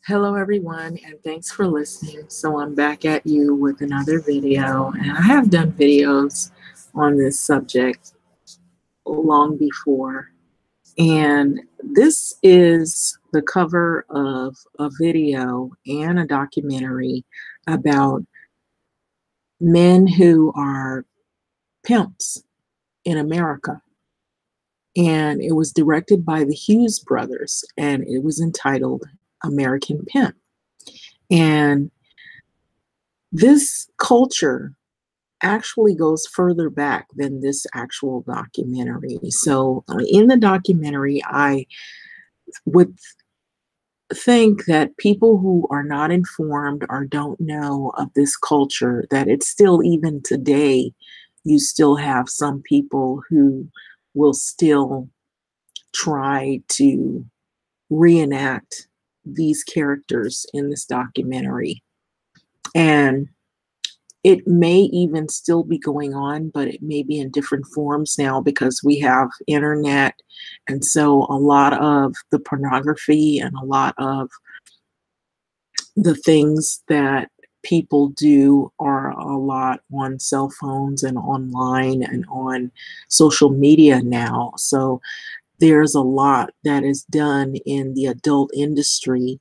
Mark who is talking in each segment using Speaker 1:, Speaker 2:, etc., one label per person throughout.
Speaker 1: Hello everyone, and thanks for listening. So I'm back at you with another video, and I have done videos on this subject long before. And this is the cover of a video and a documentary about men who are pimps in America. And it was directed by the Hughes brothers, and it was entitled American Pimp. And this culture actually goes further back than this actual documentary. So, in the documentary, I would think that people who are not informed or don't know of this culture, that it's still, even today, you still have some people who will still try to reenact these characters in this documentary. And it may even still be going on, but it may be in different forms now because we have internet. And so a lot of the pornography and a lot of the things that people do are a lot on cell phones and online and on social media now. So there's a lot that is done in the adult industry,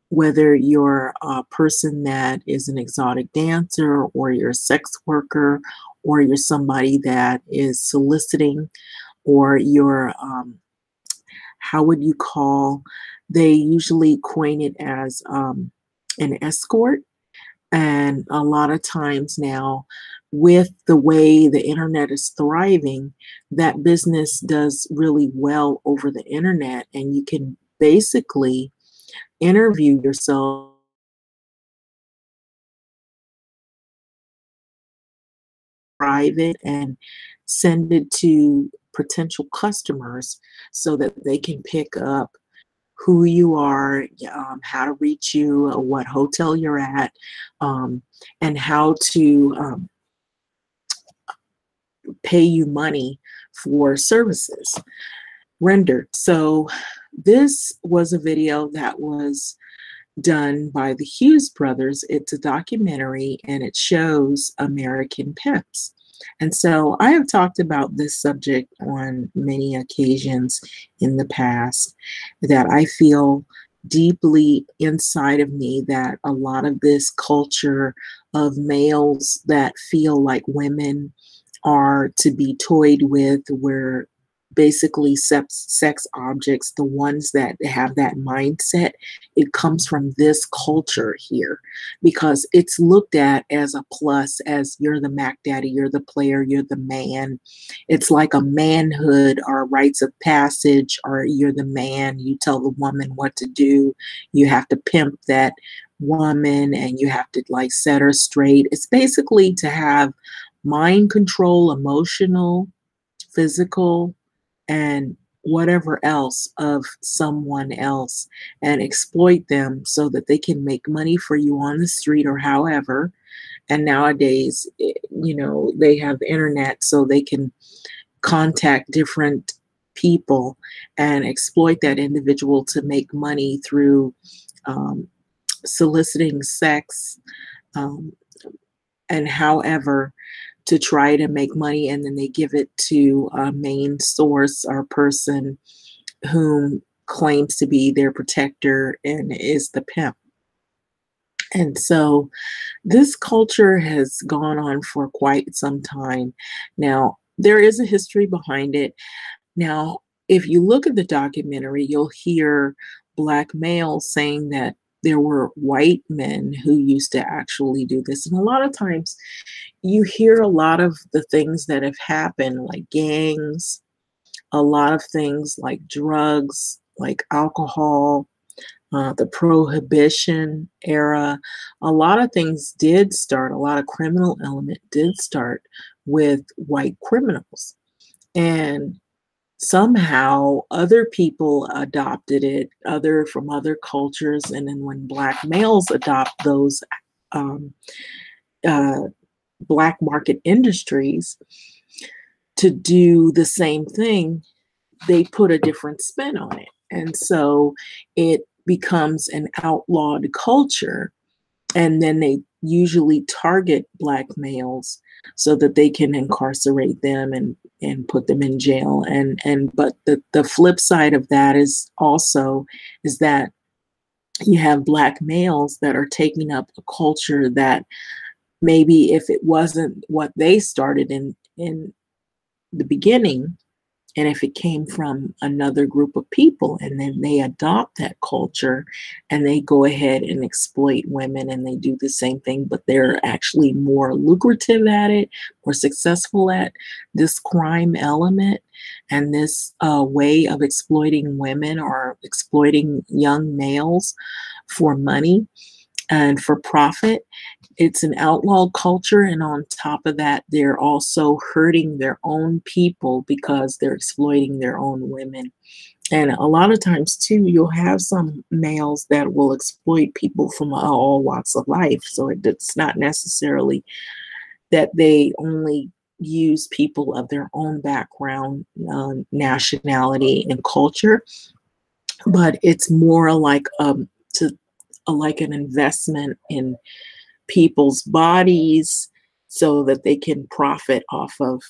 Speaker 1: whether you're a person that is an exotic dancer, or you're a sex worker, or you're somebody that is soliciting, or you're, how would you call, they usually coin it as an escort. And a lot of times now, with the way the internet is thriving, that business does really well over the internet, and you can basically interview yourself private and send it to potential customers so that they can pick up who you are, how to reach you, what hotel you're at, and how to pay you money for services rendered. So this was a video that was done by the Hughes brothers. It's a documentary, and it shows American pimps. And so I have talked about this subject on many occasions in the past, that I feel deeply inside of me that a lot of this culture of males that feel like women are to be toyed with, where basically sex objects, the ones that have that mindset, it comes from this culture here, because it's looked at as a plus, as you're the Mac Daddy, you're the player, you're the man. It's like a manhood or rites of passage, or you're the man, you tell the woman what to do, you have to pimp that woman, and you have to like set her straight. It's basically to have mind control, emotional, physical, and whatever else of someone else, and exploit them so that they can make money for you on the street or however. And nowadays, they have the internet, so they can contact different people and exploit that individual to make money through soliciting sex, um, and however, to try to make money, and then they give it to a main source or person whom claims to be their protector and is the pimp. And so this culture has gone on for quite some time. Now, there is a history behind it. Now, if you look at the documentary, you'll hear Black males saying that there were white men who used to actually do this. And a lot of times you hear a lot of the things that have happened, like gangs, a lot of things like drugs, like alcohol, the prohibition era. A lot of things did start, a lot of criminal element did start with white criminals. And somehow other people adopted it, from other cultures. And then when Black males adopt those um, uh, Black market industries to do the same thing, they put a different spin on it. And so it becomes an outlawed culture, and then they usually target Black males so that they can incarcerate them and put them in jail. But the flip side of that is that you have Black males that are taking up a culture that maybe if it wasn't what they started in the beginning, and if it came from another group of people, and then they adopt that culture and they go ahead and exploit women, and they do the same thing, but they're actually more lucrative at it, more successful at this crime element and this way of exploiting women or exploiting young males for money and for profit. It's an outlawed culture, and on top of that, they're also hurting their own people because they're exploiting their own women. And a lot of times, too, you'll have some males that will exploit people from all walks of life. So it's not necessarily that they only use people of their own background, nationality, and culture, but it's more like like an investment in people's bodies so that they can profit off of,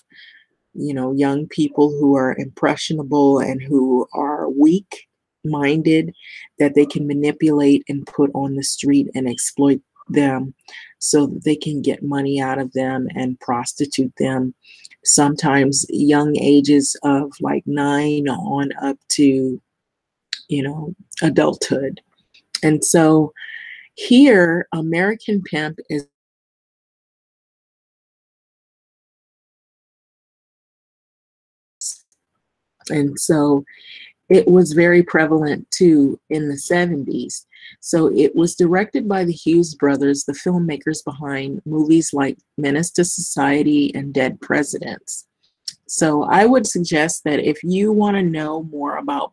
Speaker 1: young people who are impressionable and who are weak minded, that they can manipulate and put on the street and exploit them so that they can get money out of them and prostitute them, sometimes young ages of like 9 on up to adulthood. And so here, American Pimp is, and so it was very prevalent too in the 70s. So it was directed by the Hughes brothers, the filmmakers behind movies like Menace to Society and Dead Presidents. So I would suggest that if you want to know more about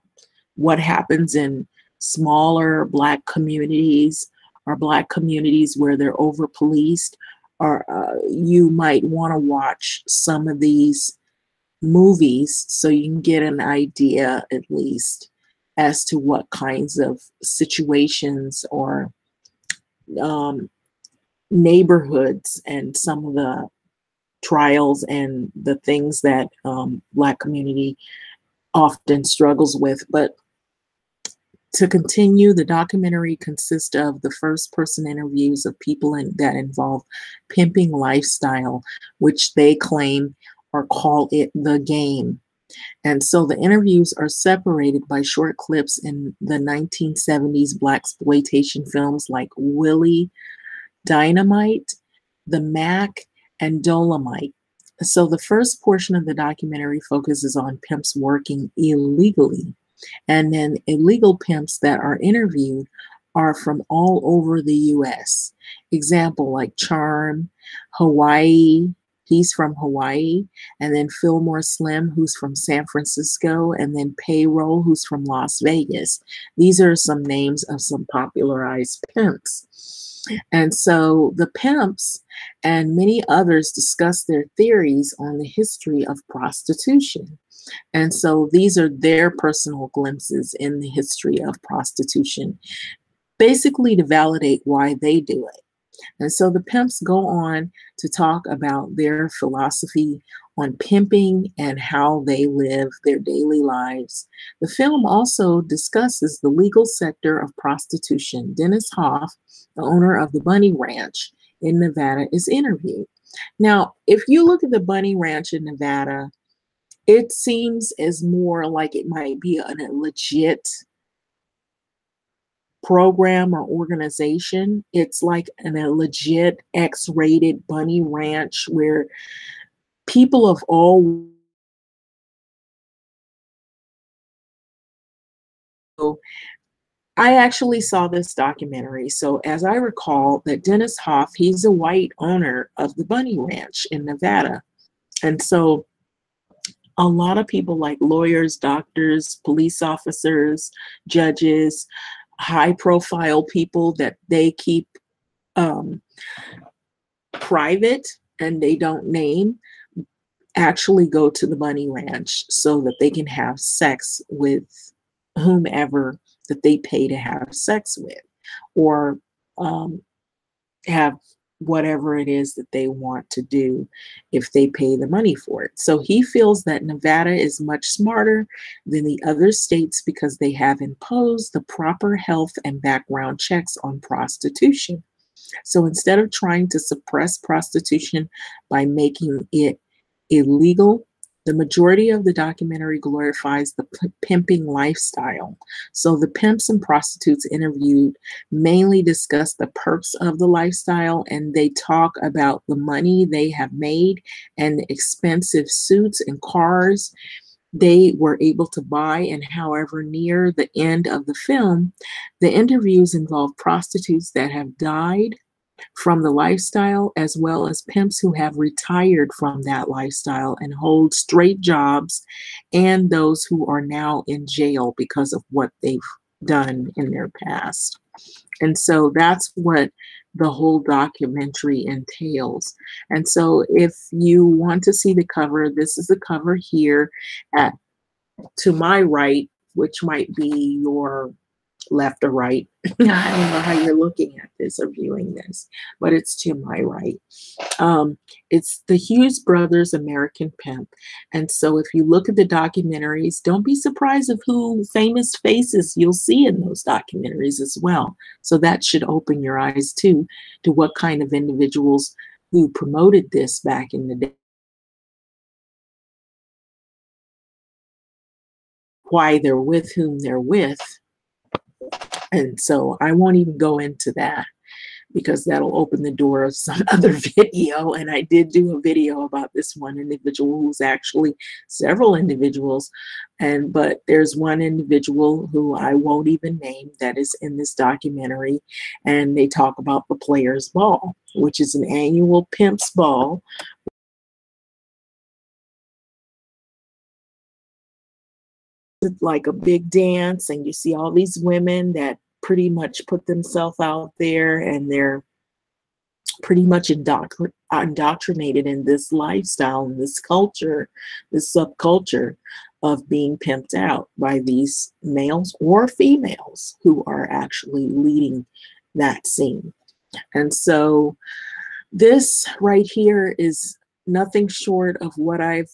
Speaker 1: what happens in smaller Black communities or Black communities where they're over policed, or you might want to watch some of these movies so you can get an idea at least as to what kinds of situations or neighborhoods and some of the trials and the things that Black community often struggles with. But to continue, the documentary consists of the first-person interviews of people that involve pimping lifestyle, which they claim or call it the game. And so the interviews are separated by short clips in the 1970s Blaxploitation films like Willie Dynamite, The Mac, and Dolomite. So the first portion of the documentary focuses on pimps working illegally. And then illegal pimps that are interviewed are from all over the US. Example, like Charm, Hawaii. He's from Hawaii. And then Fillmore Slim, who's from San Francisco. And then Payroll, who's from Las Vegas. These are some names of some popularized pimps. And so the pimps and many others discuss their theories on the history of prostitution. And so these are their personal glimpses in the history of prostitution, basically to validate why they do it. And so the pimps go on to talk about their philosophy on pimping and how they live their daily lives. The film also discusses the legal sector of prostitution. Dennis Hof, the owner of the Bunny Ranch in Nevada, is interviewed. Now, if you look at the Bunny Ranch in Nevada, it seems as more like it might be a legit program or organization. It's like a legit X-rated bunny ranch where people of all. I actually saw this documentary. So as I recall, that Dennis Hof, he's a white owner of the Bunny Ranch in Nevada. And so a lot of people like lawyers, doctors, police officers, judges, high profile people that they keep private and they don't name, actually go to the Bunny Ranch so that they can have sex with whomever that they pay to have sex with, or um, have whatever it is that they want to do if they pay the money for it. So he feels that Nevada is much smarter than the other states because they have imposed the proper health and background checks on prostitution. So instead of trying to suppress prostitution by making it illegal, the majority of the documentary glorifies the pimping lifestyle. So the pimps and prostitutes interviewed mainly discuss the perks of the lifestyle, and they talk about the money they have made and the expensive suits and cars they were able to buy. And however, near the end of the film, the interviews involve prostitutes that have died from the lifestyle, as well as pimps who have retired from that lifestyle and hold straight jobs, and those who are now in jail because of what they've done in their past. And so that's what the whole documentary entails. And so if you want to see the cover, this is the cover here at to my right, which might be your left or right. I don't know how you're looking at this or viewing this, but it's to my right. It's the Hughes Brothers American Pimp. And so if you look at the documentaries, don't be surprised of who famous faces you'll see in those documentaries as well. So that should open your eyes too to what kind of individuals who promoted this back in the day, why they're with whom they're with. And so I won't even go into that because that'll open the door of some other video. And I did do a video about this one individual who's actually several individuals. But there's one individual who I won't even name that is in this documentary. And they talk about the Players Ball, which is an annual pimp's ball. It's like a big dance, and you see all these women that pretty much put themselves out there, and they're pretty much indoctrinated in this lifestyle and this culture, this subculture of being pimped out by these males or females who are actually leading that scene. And so this right here is nothing short of what I've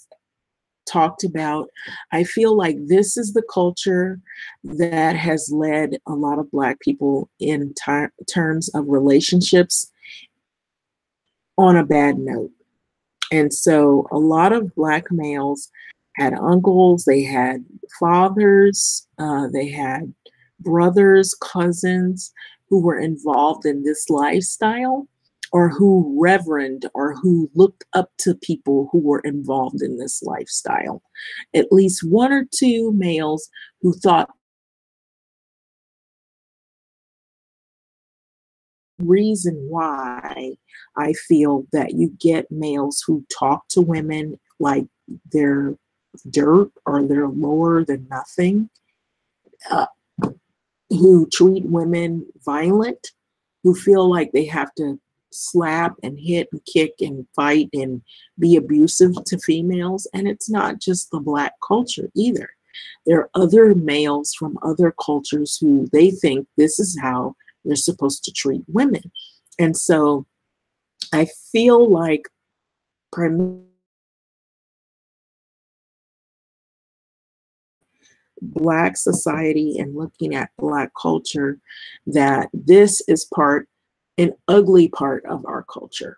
Speaker 1: talked about. I feel like this is the culture that has led a lot of Black people in terms of relationships on a bad note. And so a lot of Black males had uncles, they had fathers, they had brothers, cousins who were involved in this lifestyle, or who reverend or who looked up to people who were involved in this lifestyle. At least one or two males who thought reason why I feel that you get males who talk to women like they're dirt or they're lower than nothing, uh, who treat women violent, who feel like they have to slap and hit and kick and fight and be abusive to females. And it's not just the Black culture either. There are other males from other cultures who they think this is how they're supposed to treat women. And so I feel like Black society and looking at Black culture, that this is an ugly part of our culture.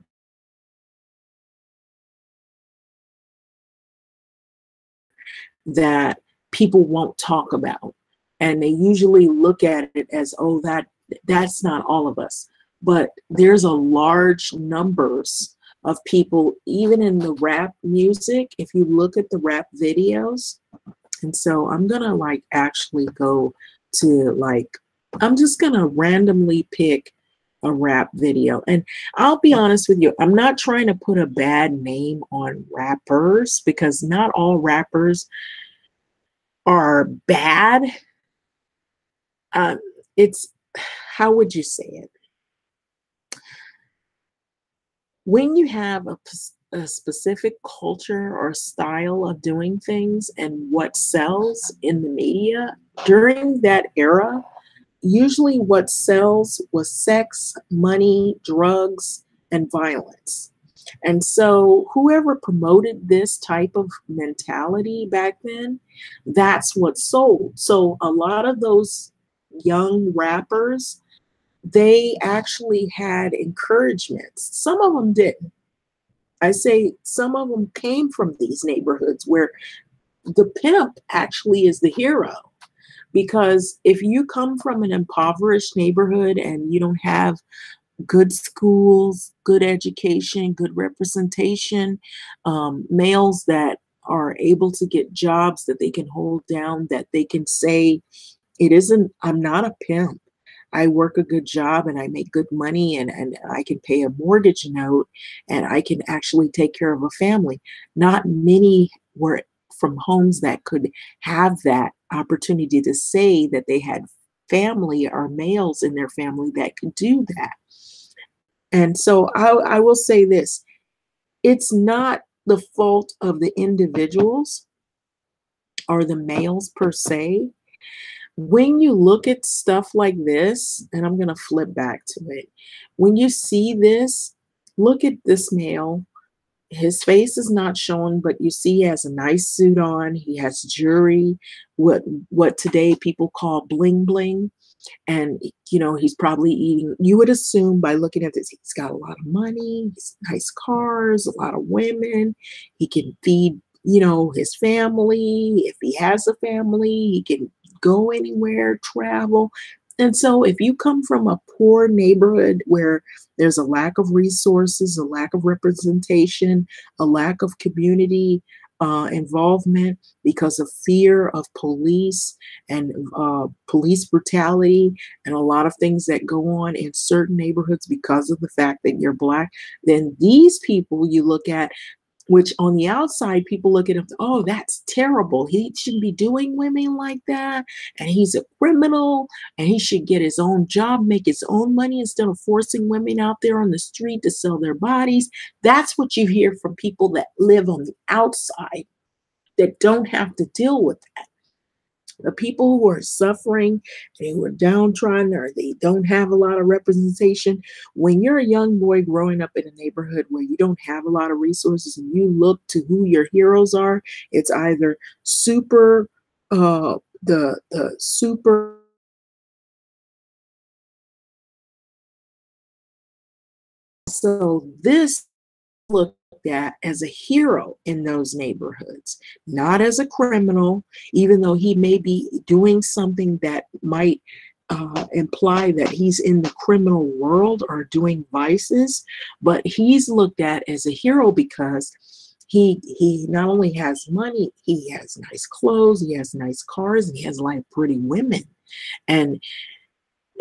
Speaker 1: That people won't talk about. And they usually look at it as, oh, that's not all of us. But there's a large numbers of people, even in the rap music, if you look at the rap videos. And so I'm gonna actually go to I'm just gonna randomly pick a rap video. And I'll be honest with you, I'm not trying to put a bad name on rappers because not all rappers are bad. It's, how would you say it? When you have a specific culture or style of doing things and what sells in the media during that era, usually what sells was sex, money, drugs, and violence. And so whoever promoted this type of mentality back then, that's what sold. So a lot of those young rappers, they actually had encouragements. Some of them didn't. I say some of them came from these neighborhoods where the pimp actually is the hero. Because if you come from an impoverished neighborhood and you don't have good schools, good education, good representation, males that are able to get jobs that they can hold down, that they can say, it isn't, I'm not a pimp. I work a good job and I make good money and I can pay a mortgage note and I can actually take care of a family. Not many were from homes that could have that opportunity to say that they had family or males in their family that could do that. And so I will say this, it's not the fault of the individuals or the males per se. When you look at stuff like this, and I'm going to flip back to it, when you see this, look at this male. His face is not shown, but you see he has a nice suit on. He has jewelry, what today people call bling bling. And, you know, he's probably eating, you would assume by looking at this, he's got a lot of money, he's nice cars, a lot of women. He can feed, you know, his family. If he has a family, he can go anywhere, travel. And so if you come from a poor neighborhood where there's a lack of resources, a lack of representation, a lack of community involvement because of fear of police and police brutality and a lot of things that go on in certain neighborhoods because of the fact that you're Black, then these people you look at, which on the outside people look at him, oh, that's terrible. He shouldn't be doing women like that. And he's a criminal and he should get his own job, make his own money instead of forcing women out there on the street to sell their bodies. That's what you hear from people that live on the outside that don't have to deal with that. The people who are suffering and who are downtrodden or they don't have a lot of representation. When you're a young boy growing up in a neighborhood where you don't have a lot of resources and you look to who your heroes are, it's either super, the super. So this looked at as a hero in those neighborhoods, not as a criminal, even though he may be doing something that might imply that he's in the criminal world or doing vices, but he's looked at as a hero because he not only has money, he has nice clothes, he has nice cars, and he has like pretty women. And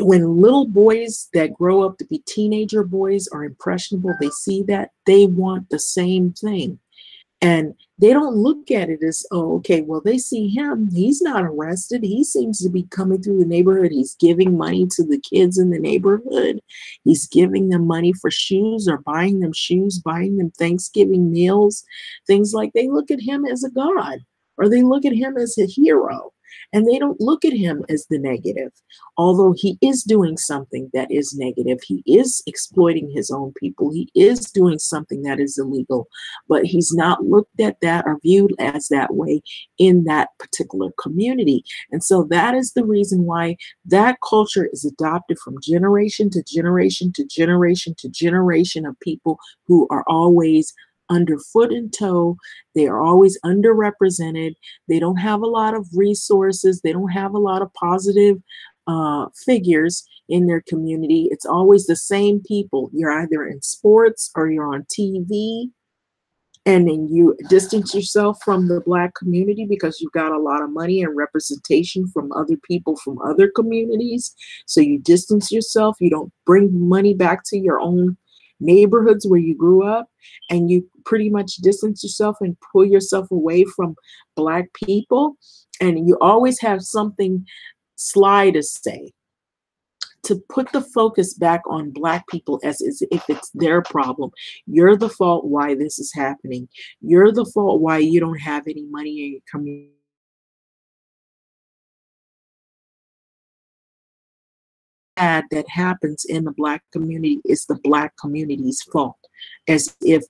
Speaker 1: when little boys that grow up to be teenager boys are impressionable, they see that, they want the same thing. And they don't look at it as, oh, okay, well, they see him, he's not arrested. He seems to be coming through the neighborhood. He's giving money to the kids in the neighborhood. He's giving them money for shoes or buying them shoes, buying them Thanksgiving meals, things like they look at him as a god or they look at him as a hero. And they don't look at him as the negative, although he is doing something that is negative. He is exploiting his own people. He is doing something that is illegal, but he's not looked at that or viewed as that way in that particular community. And so that is the reason why that culture is adopted from generation to generation to generation to generation of people who are always under foot and toe. They are always underrepresented. They don't have a lot of resources. They don't have a lot of positive figures in their community. It's always the same people. You're either in sports or you're on TV, and then you distance yourself from the Black community because you've got a lot of money and representation from other people from other communities. So you distance yourself. You don't bring money back to your own neighborhoods where you grew up, and you pretty much distance yourself and pull yourself away from Black people, and you always have something sly to say. to put the focus back on Black people as if it's their problem. You're the fault why this is happening. You're the fault why you don't have any money in your community. That happens in the Black community is the Black community's fault, as if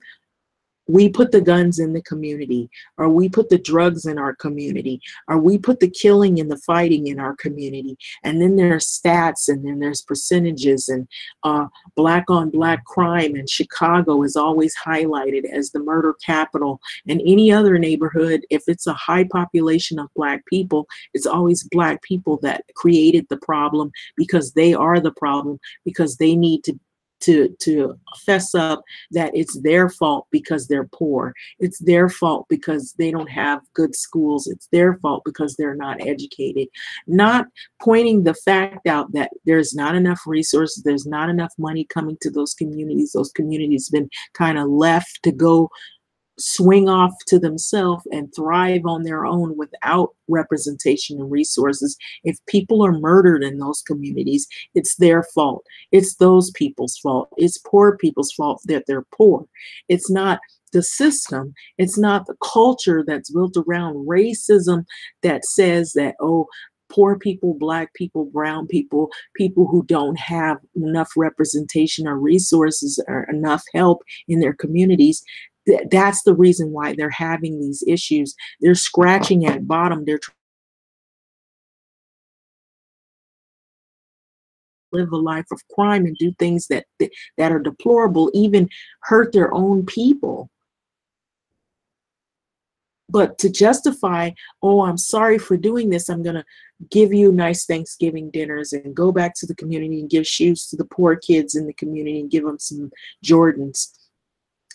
Speaker 1: we put the guns in the community, or we put the drugs in our community, or we put the killing and the fighting in our community. And then there's stats, and then there's percentages, and Black on Black crime in Chicago is always highlighted as the murder capital. And any other neighborhood, if it's a high population of Black people, it's always Black people that created the problem, because they are the problem, because they need to fess up that it's their fault because they're poor. It's their fault because they don't have good schools. It's their fault because they're not educated. Not pointing the fact out that there's not enough resources, there's not enough money coming to those communities. Those communities been kind of left to go swing off to themselves and thrive on their own without representation and resources. If people are murdered in those communities, it's their fault. It's those people's fault. It's poor people's fault that they're poor. It's not the system. It's not the culture that's built around racism that says that, oh, poor people, Black people, brown people, people who don't have enough representation or resources or enough help in their communities. That's the reason why they're having these issues. They're scratching at bottom. They're trying to live a life of crime and do things that are deplorable, even hurt their own people. But to justify, oh, I'm sorry for doing this, I'm going to give you nice Thanksgiving dinners and go back to the community and give shoes to the poor kids in the community and give them some Jordans.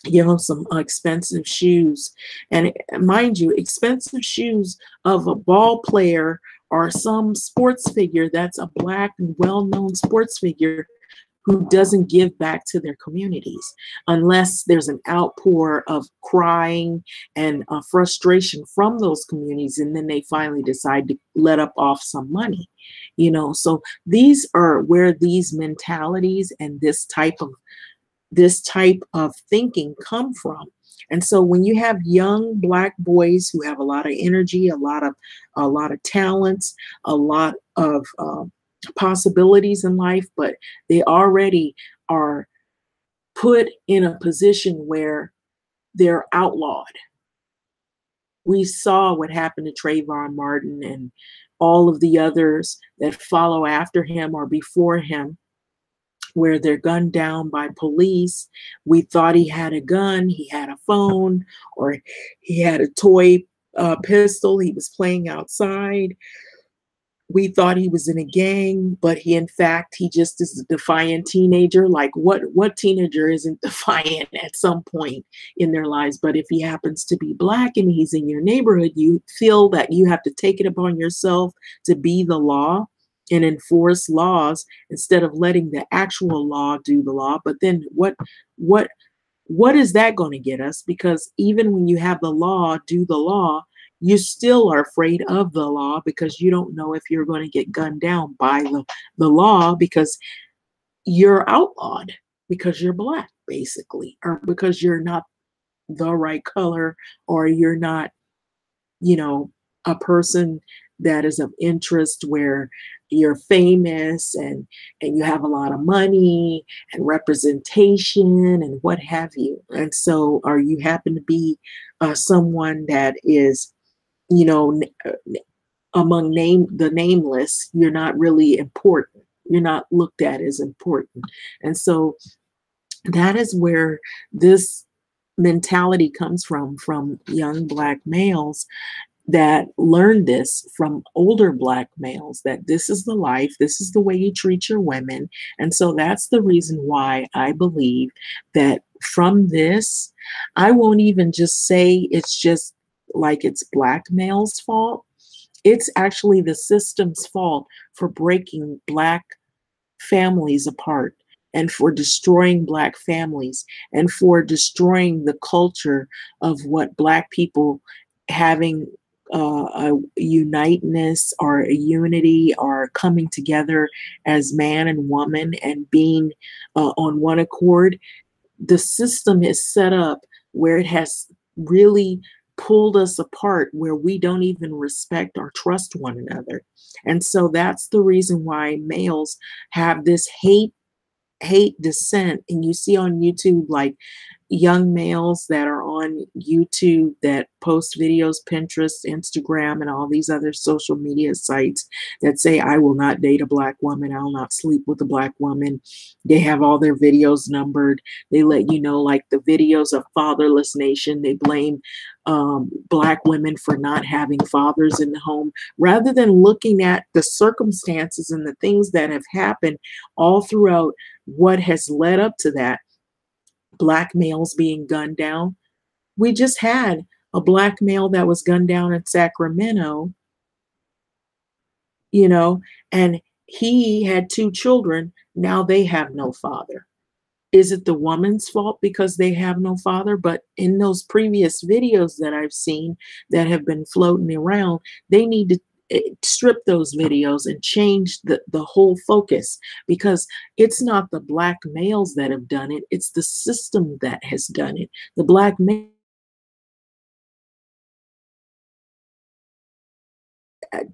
Speaker 1: Give them some expensive shoes. And mind you, expensive shoes of a ball player or some sports figure that's a Black and well-known sports figure who doesn't give back to their communities unless there's an outpour of crying and frustration from those communities, and then they finally decide to let up off some money. You know, so these are where these mentalities and this type of thinking come from. And so when you have young Black boys who have a lot of energy, a lot of talents, a lot of possibilities in life, but they already are put in a position where they're outlawed. We saw what happened to Trayvon Martin and all of the others that follow after him or before him, where they're gunned down by police. We thought he had a gun, he had a phone, or he had a toy pistol. He was playing outside. We thought he was in a gang, but he just is a defiant teenager. Like what teenager isn't defiant at some point in their lives? But if he happens to be Black and he's in your neighborhood, you feel that you have to take it upon yourself to be the law and enforce laws instead of letting the actual law do the law. But then what is that going to get us? Because even when you have the law do the law, you still are afraid of the law because you don't know if you're going to get gunned down by the law, because you're outlawed because you're Black, basically, or because you're not the right color, or you're not, a person that is of interest where you're famous and you have a lot of money and representation and what have you. And so, or you happen to be someone that is, among the nameless, you're not really important. You're not looked at as important. And so that is where this mentality comes from young Black males that learn this from older Black males, that this is the life, this is the way you treat your women. And so that's the reason why I believe that from this, I won't even just say it's just like it's Black males' fault. It's actually the system's fault for breaking Black families apart and for destroying Black families and for destroying the culture of what Black people having a uniteness or a unity or coming together as man and woman and being on one accord. The system is set up where it has really pulled us apart, where we don't even respect or trust one another. And so that's the reason why males have this hate dissent. And you see on YouTube, like young males that are on YouTube that post videos, Pinterest, Instagram, and all these other social media sites that say, I will not date a black woman, I will not sleep with a black woman. They have all their videos numbered. They let you know, like the videos of Fatherless Nation, they blame black women for not having fathers in the home, rather than looking at the circumstances and the things that have happened all throughout what has led up to that. Black males being gunned down. We just had a black male that was gunned down in Sacramento, you know, and he had 2 children. Now they have no father. Is it the woman's fault because they have no father? But in those previous videos that I've seen that have been floating around, they need to strip those videos and change the whole focus, because it's not the black males that have done it, it's the system that has done it. The black male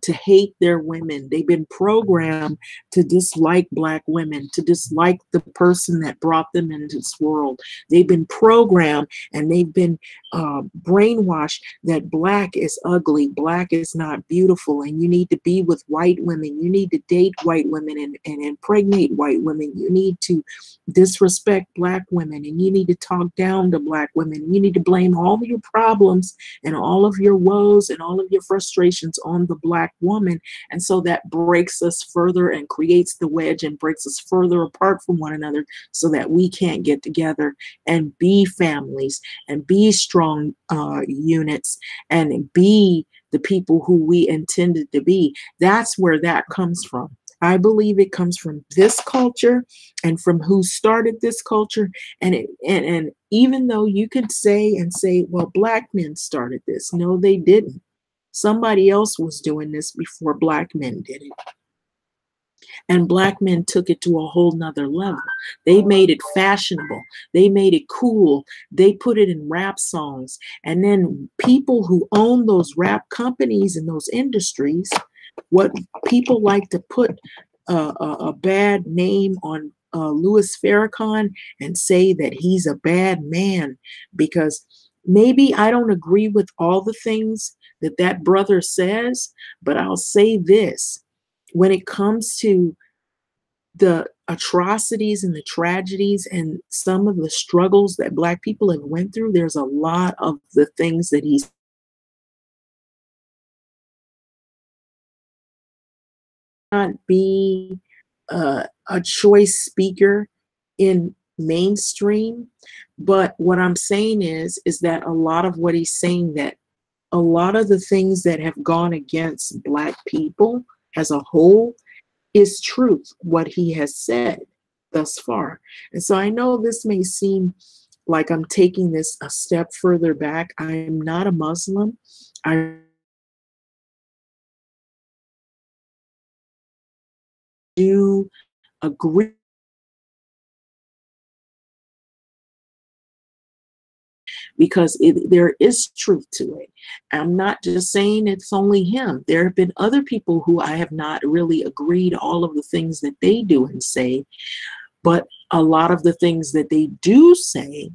Speaker 1: to hate their women. They've been programmed to dislike black women, to dislike the person that brought them into this world. They've been programmed and they've been brainwashed that black is ugly, black is not beautiful, and you need to be with white women. You need to date white women and impregnate white women. You need to disrespect black women, and you need to talk down to black women. You need to blame all of your problems and all of your woes and all of your frustrations on the black woman. And so that breaks us further and creates the wedge and breaks us further apart from one another, so that we can't get together and be families and be strong units and be the people who we intended to be. That's where that comes from. I believe it comes from this culture and from who started this culture. And even though you could say, well, black men started this. No, they didn't. Somebody else was doing this before black men did it. And black men took it to a whole nother level. They made it fashionable. They made it cool. They put it in rap songs. And then people who own those rap companies and those industries, what people like to put a bad name on Louis Farrakhan and say that he's a bad man, because maybe I don't agree with all the things that that brother says, but I'll say this. When it comes to the atrocities and the tragedies and some of the struggles that black people have went through, there's a lot of the things that he's not be a choice speaker in mainstream. But what I'm saying is that a lot of what he's saying, that a lot of the things that have gone against black people as a whole is truth, what he has said thus far. And so I know this may seem like I'm taking this a step further back. I'm not a Muslim. I do agree, because there is truth to it. I'm not just saying it's only him. There have been other people who I have not really agreed all of the things that they do and say, but a lot of the things that they do say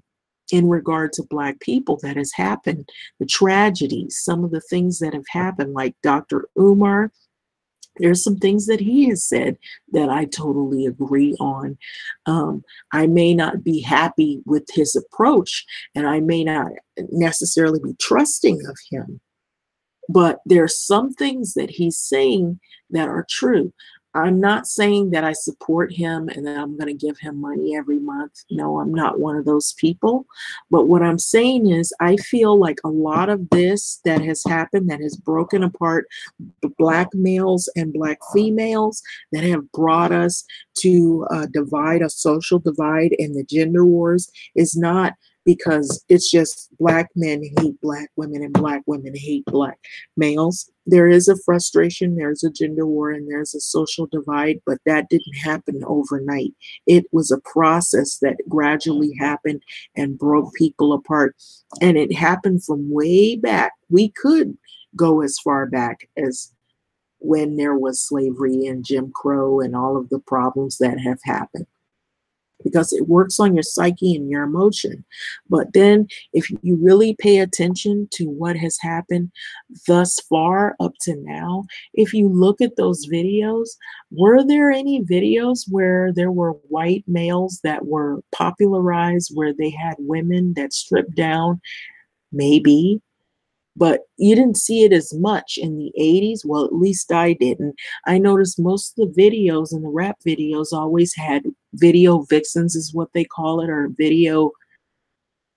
Speaker 1: in regard to black people that has happened, the tragedies, some of the things that have happened, like Dr. Umar, there's some things that he has said that I totally agree on. I may not be happy with his approach, and I may not necessarily be trusting of him, but there's some things that he's saying that are true. I'm not saying that I support him and that I'm going to give him money every month. No, I'm not one of those people. But what I'm saying is, I feel like a lot of this that has happened, that has broken apart the black males and black females, that have brought us to divide, a social divide and the gender wars, is not because it's just black men hate black women and black women hate black males. There is a frustration, there's a gender war, and there's a social divide, but that didn't happen overnight. It was a process that gradually happened and broke people apart. And it happened from way back. We could go as far back as when there was slavery and Jim Crow and all of the problems that have happened, because it works on your psyche and your emotion. But then if you really pay attention to what has happened thus far up to now, if you look at those videos, were there any videos where there were white males that were popularized, where they had women that stripped down? Maybe. But you didn't see it as much in the 80s. Well, at least I didn't. I noticed most of the videos and the rap videos always had video vixens, is what they call it, or video,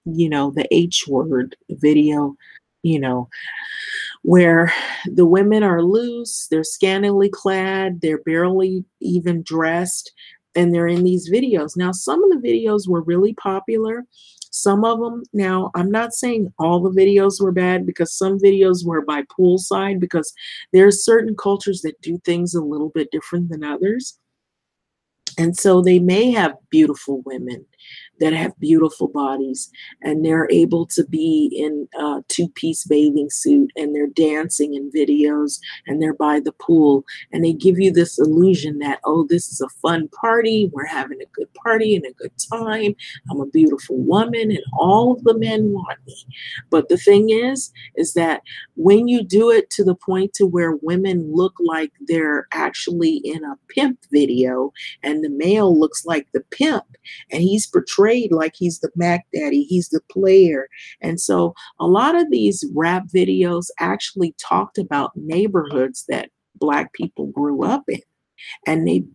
Speaker 1: the H word, video, you know, where the women are loose, they're scantily clad, they're barely even dressed, and they're in these videos. Now, some of the videos were really popular. Some of them, now, I'm not saying all the videos were bad, because some videos were by poolside, because there's certain cultures that do things a little bit different than others. And so they may have beautiful women that have beautiful bodies, and they're able to be in a two-piece bathing suit, and they're dancing in videos, and they're by the pool, and they give you this illusion that, oh, this is a fun party, we're having a good party and a good time, I'm a beautiful woman, and all of the men want me. But the thing is that when you do it to the point to where women look like they're actually in a pimp video, and the male looks like the pimp, and he's portrayed like he's the Mac Daddy, he's the player. And so a lot of these rap videos actually talked about neighborhoods that Black people grew up in. And they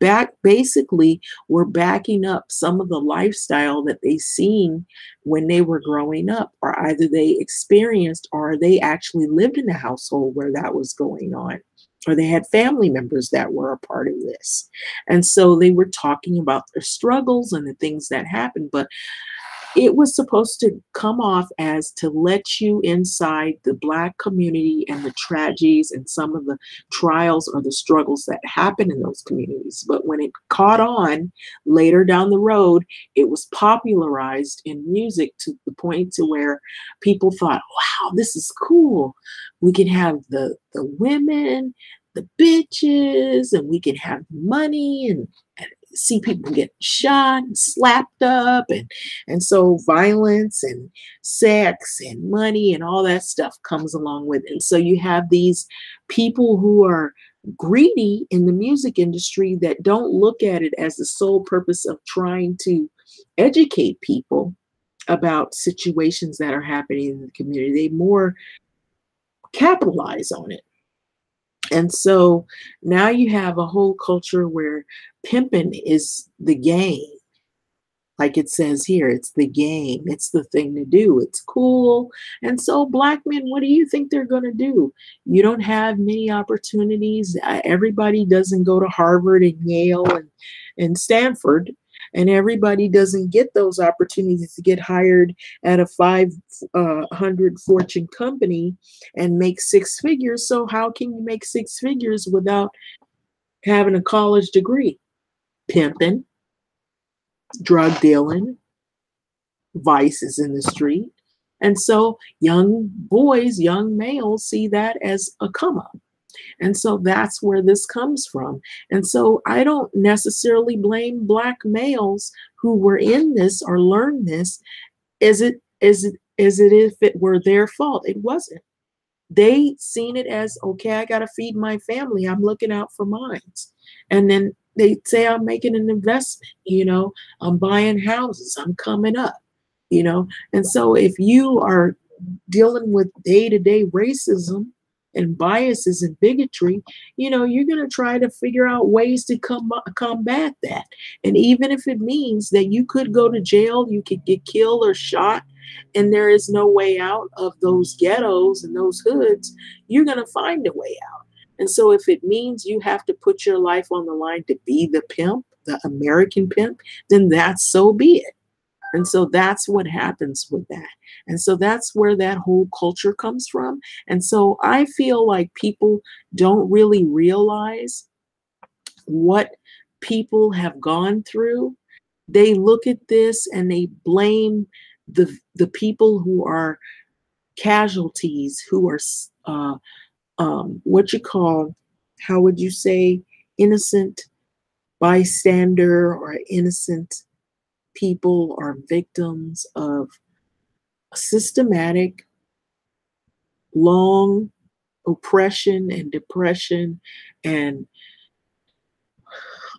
Speaker 1: basically were backing up some of the lifestyle that they seen when they were growing up, or either they experienced or they actually lived in a household where that was going on, or they had family members that were a part of this. And so they were talking about their struggles and the things that happened, but it was supposed to come off as to let you inside the Black community and the tragedies and some of the trials or the struggles that happen in those communities. But when it caught on later down the road, it was popularized in music to the point to where people thought, wow, this is cool. We can have the women, the bitches, and we can have money and see people get shot and slapped up, and so violence and sex and money and all that stuff comes along with it. And so you have these people who are greedy in the music industry that don't look at it as the sole purpose of trying to educate people about situations that are happening in the community. They more capitalize on it. And so now you have a whole culture where pimping is the game. Like it says here, it's the game. It's the thing to do. It's cool. And so Black men, what do you think they're going to do? You don't have many opportunities. Everybody doesn't go to Harvard and Yale and Stanford. And everybody doesn't get those opportunities to get hired at a 500 Fortune company and make six figures. So how can you make six figures without having a college degree? Pimping, drug dealing, vices in the street. And so young boys, young males see that as a come up. And so that's where this comes from. And so I don't necessarily blame Black males who were in this or learned this as it if it were their fault. It wasn't. They seen it as, okay, I got to feed my family. I'm looking out for mine. And then they say, I'm making an investment, I'm buying houses, I'm coming up, And so if you are dealing with day-to-day racism and biases and bigotry, you're going to try to figure out ways to combat that. And even if it means that you could go to jail, you could get killed or shot, and there is no way out of those ghettos and those hoods, you're going to find a way out. And so if it means you have to put your life on the line to be the pimp, the American pimp, then that's so be it. And so that's what happens with that. And so that's where that whole culture comes from. And so I feel like people don't really realize what people have gone through. They look at this and they blame the people who are casualties, who are what you call, how would you say, innocent bystander, or innocent people are victims of systematic, long oppression and depression, and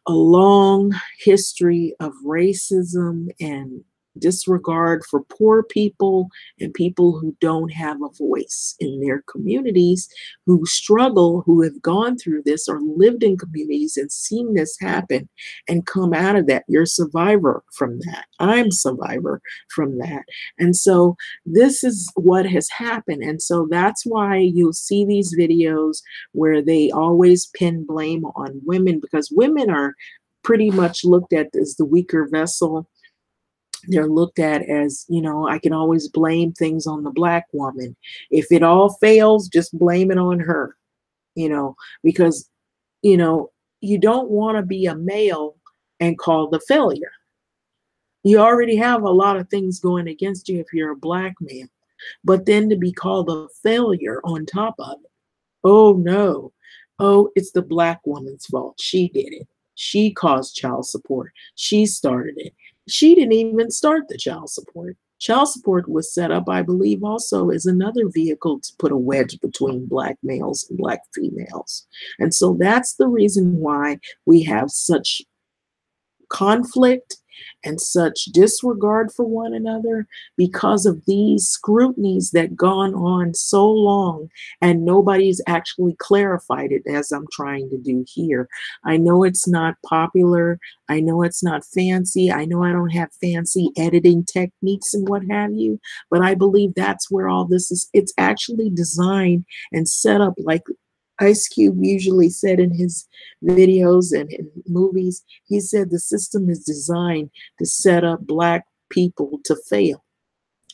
Speaker 1: a long history of racism and disregard for poor people and people who don't have a voice in their communities, who struggle, who have gone through this or lived in communities and seen this happen and come out of that. You're a survivor from that. I'm a survivor from that. And so this is what has happened. And so that's why you'll see these videos where they always pin blame on women, because women are pretty much looked at as the weaker vessel. They're looked at as, you know, I can always blame things on the Black woman. If it all fails, just blame it on her, you know, because, you know, you don't want to be a male and called a failure. You already have a lot of things going against you if you're a Black male, but then to be called a failure on top of it. Oh no. Oh, it's the Black woman's fault. She did it. She caused child support. She started it. She didn't even start the child support. Child support was set up, I believe, also as another vehicle to put a wedge between Black males and Black females. And so that's the reason why we have such conflict and such disregard for one another, because of these scrutinies that gone on so long and nobody's actually clarified it, as I'm trying to do here. I know it's not popular. I know it's not fancy. I know I don't have fancy editing techniques and what have you, but I believe that's where all this is. It's actually designed and set up like Ice Cube usually said in his videos and in movies. He said the system is designed to set up Black people to fail.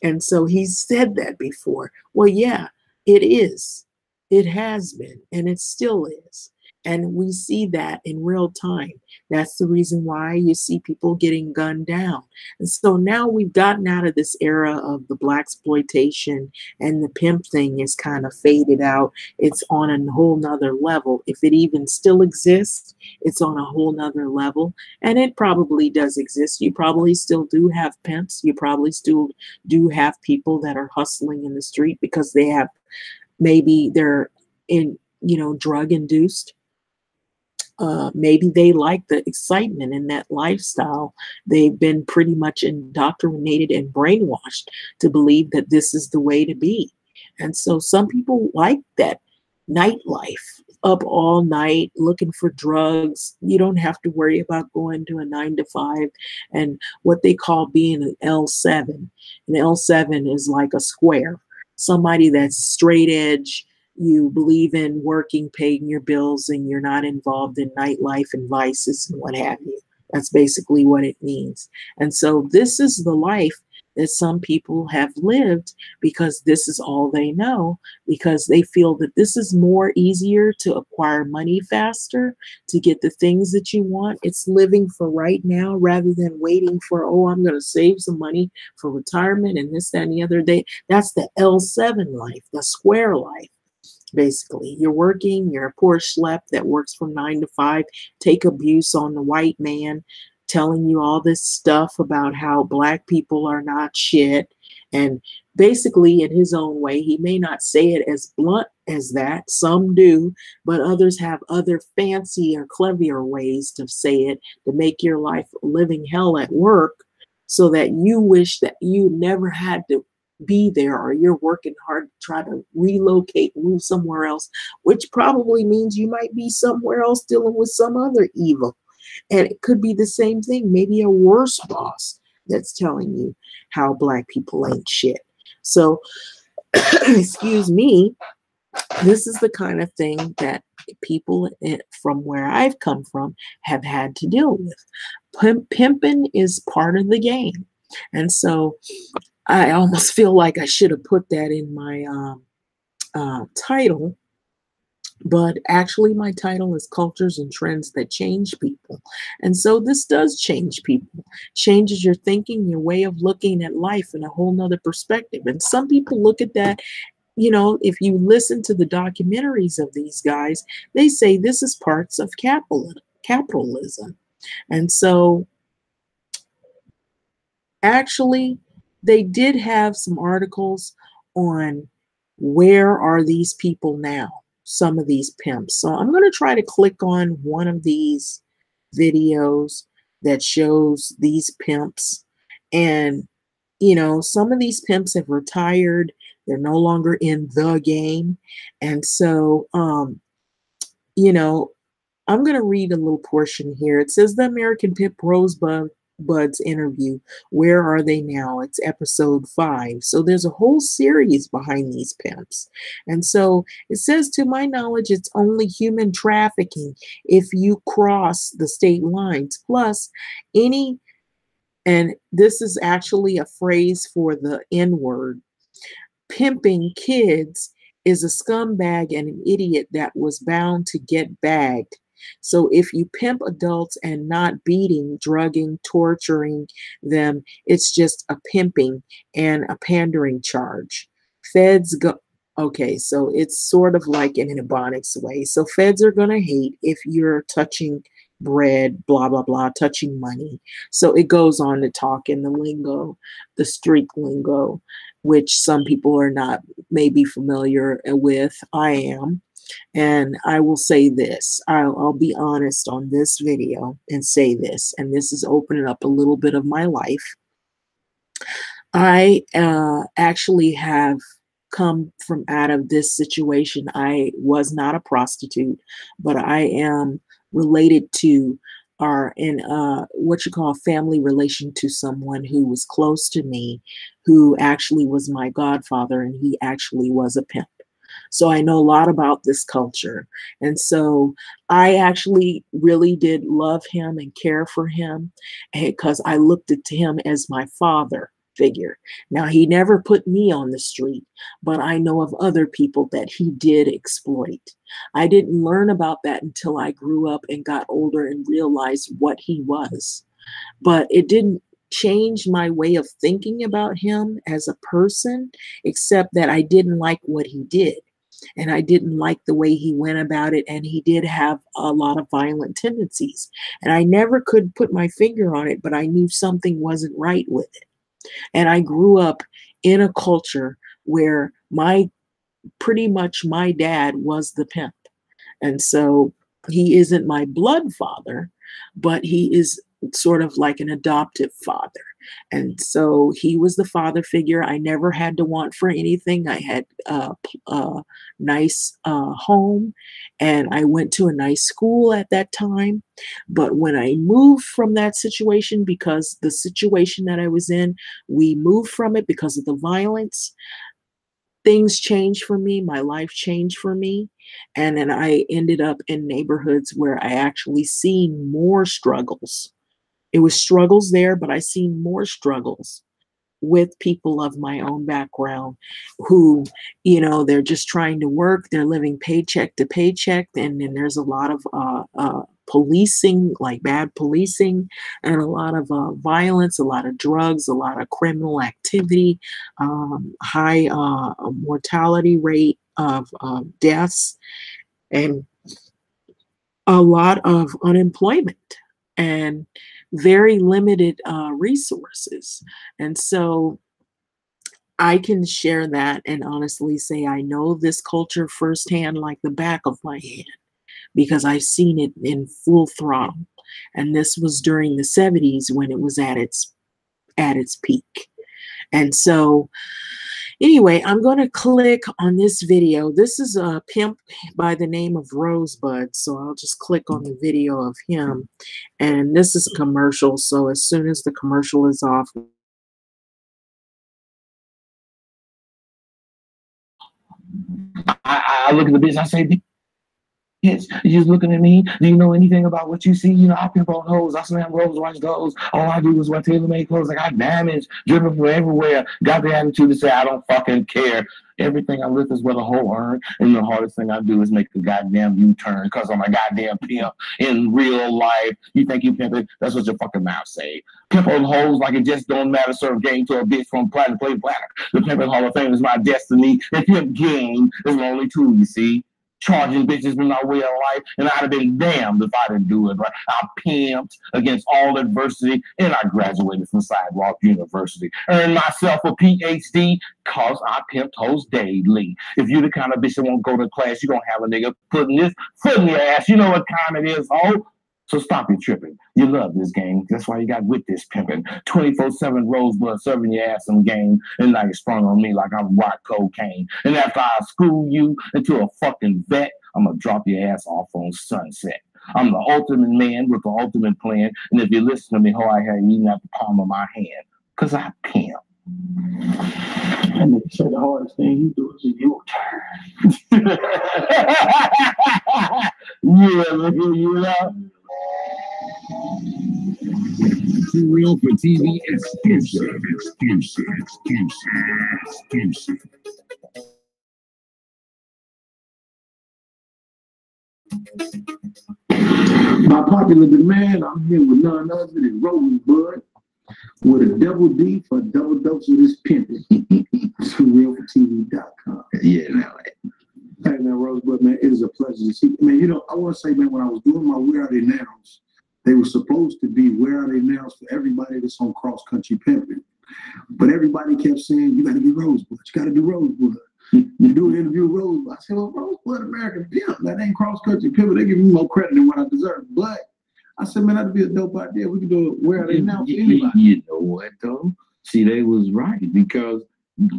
Speaker 1: And so he's said that before. Well, yeah, it is. It has been, and it still is. And we see that in real time. That's the reason why you see people getting gunned down. And so now we've gotten out of this era of the Blaxploitation, and the pimp thing is kind of faded out. It's on a whole nother level. If it even still exists, it's on a whole nother level. And it probably does exist. You probably still do have pimps. You probably still do have people that are hustling in the street because they have, maybe they're in, you know, drug induced. Maybe they like the excitement in that lifestyle. They've been pretty much indoctrinated and brainwashed to believe that this is the way to be. And so some people like that nightlife, up all night looking for drugs. You don't have to worry about going to a 9 to 5 and what they call being an L7. An L7 is like a square, somebody that's straight edge. You believe in working, paying your bills, and you're not involved in nightlife and vices and what have you. That's basically what it means. And so this is the life that some people have lived because this is all they know, because they feel that this is more easier to acquire money faster, to get the things that you want. It's living for right now rather than waiting for, oh, I'm going to save some money for retirement and this, that, and the other day. That's the L7 life, the square life. Basically, you're working, you're a poor schlep that works from 9 to 5, take abuse on the white man, telling you all this stuff about how Black people are not shit. And basically, in his own way, he may not say it as blunt as that. Some do, but others have other fancy or clever ways to say it to make your life a living hell at work, so that you wish that you never had to be there, or you're working hard to try to relocate, move somewhere else, which probably means you might be somewhere else dealing with some other evil. And it could be the same thing, maybe a worse boss that's telling you how Black people ain't shit. So, excuse me, this is the kind of thing that people from where I've come from have had to deal with. Pimping is part of the game. And so I almost feel like I should have put that in my title, but actually my title is Cultures and Trends That Change People. And so this does change people, changes your thinking, your way of looking at life in a whole nother perspective. And some people look at that, you know, if you listen to the documentaries of these guys, they say this is parts of capitalism. And so actually, they did have some articles on where are these people now, some of these pimps. So I'm going to try to click on one of these videos that shows these pimps. And, you know, some of these pimps have retired. They're no longer in the game. And so, you know, I'm going to read a little portion here. It says the American Pimp Rosebud's interview. Where are they now? It's episode 5. So there's a whole series behind these pimps. And so it says, to my knowledge, it's only human trafficking if you cross the state lines. Plus, any, and this is actually a phrase for the N word, pimping kids is a scumbag and an idiot that was bound to get bagged. So if you pimp adults and not beating, drugging, torturing them, it's just a pimping and a pandering charge. Feds go, okay, so it's sort of like in an Ebonics way. So feds are going to hate if you're touching bread, blah, blah, blah, touching money. So it goes on to talk in the lingo, the street lingo, which some people are not maybe familiar with. I am. And I will say this, I'll be honest on this video and say this, and this is opening up a little bit of my life. I actually have come from out of this situation. I was not a prostitute, but I am related to or in what you call family relation to someone who was close to me, who actually was my godfather, and he actually was a pimp. So I know a lot about this culture. And so I actually really did love him and care for him because I looked at him as my father figure. Now, he never put me on the street, but I know of other people that he did exploit. I didn't learn about that until I grew up and got older and realized what he was. But it didn't change my way of thinking about him as a person, except that I didn't like what he did. And I didn't like the way he went about it. And he did have a lot of violent tendencies. And I never could put my finger on it, but I knew something wasn't right with it. And I grew up in a culture where pretty much my dad was the pimp. And so he isn't my blood father, but he is sort of like an adoptive father. And so he was the father figure. I never had to want for anything. I had a nice home, and I went to a nice school at that time. But when I moved from that situation, because the situation that I was in, we moved from it because of the violence, things changed for me, my life changed for me. And then I ended up in neighborhoods where I actually seen more struggles. It was struggles there, but I seen more struggles with people of my own background who, you know, they're just trying to work, they're living paycheck to paycheck. And then there's a lot of policing, like bad policing, and a lot of violence, a lot of drugs, a lot of criminal activity, high mortality rate of deaths, and a lot of unemployment and very limited resources. And so I can share that and honestly say I know this culture firsthand like the back of my hand because I've seen it in full throttle. And this was during the 70s when it was at its peak. And so anyway, I'm going to click on this video. This is a pimp by the name of Rosebud. So I'll just click on the video of him. And this is a commercial. So as soon as the commercial is off,
Speaker 2: I look at the business, I say, bitch, you just looking at me. Do you know anything about what you see? You know, I pimp on hoes. I slam hoes, watch those. All I do is wear tailor-made clothes. I got damage, dripping from everywhere. Got the attitude to say I don't fucking care. Everything I lift is what a hoe earn, and the hardest thing I do is make a goddamn U-turn because I'm a goddamn pimp in real life. You think you pimping? That's what your fucking mouth say. Pimp on hoes like it just don't matter. Serve game to a bitch from platinum play platter. The pimping Hall of Fame is my destiny. The pimp game is only two, you see. Charging bitches been my way of life, and I'd have been damned if I didn't do it right. I pimped against all adversity, and I graduated from Sidewalk University. Earned myself a PhD because I pimped hoes daily. If you the kind of bitch that won't go to class, you don't have a nigga putting this foot in your ass. You know what time it is, ho? So stop your tripping. You love this game. That's why you got with this pimping. 24/7 Rosebud serving your ass some game, and now you sprung on me like I'm rock cocaine. And after I school you into a fucking vet, I'm gonna drop your ass off on Sunset. I'm the ultimate man with the ultimate plan. And if you listen to me, how I have you eating at the palm of my hand, cause I pimp. And they say the hardest thing you do is your turn. You know.
Speaker 3: Too Real for TV exclusive.
Speaker 4: By popular demand, I'm here with none other than Rosebud with a double D for a double dose of this pimping. TooRealForTV.com.
Speaker 2: Yeah, now.
Speaker 4: Hey man, Rosebud, man, it is a pleasure to see. Man, you know, I want to say, man, when I was doing my Where Are They Nows, they were supposed to be Where Are They Nows for everybody that's on cross country pimping. But everybody kept saying, you got to be Rosebud, you got to do Rosebud. You do an interview with Rosebud. I said, well, Rosebud, American Pimp, that ain't cross country pimping. They give me more credit than what I deserve. But I said, man, that'd be a dope idea. We could do it Where Are They Now for anybody.
Speaker 2: You know what, though? See, they was right, because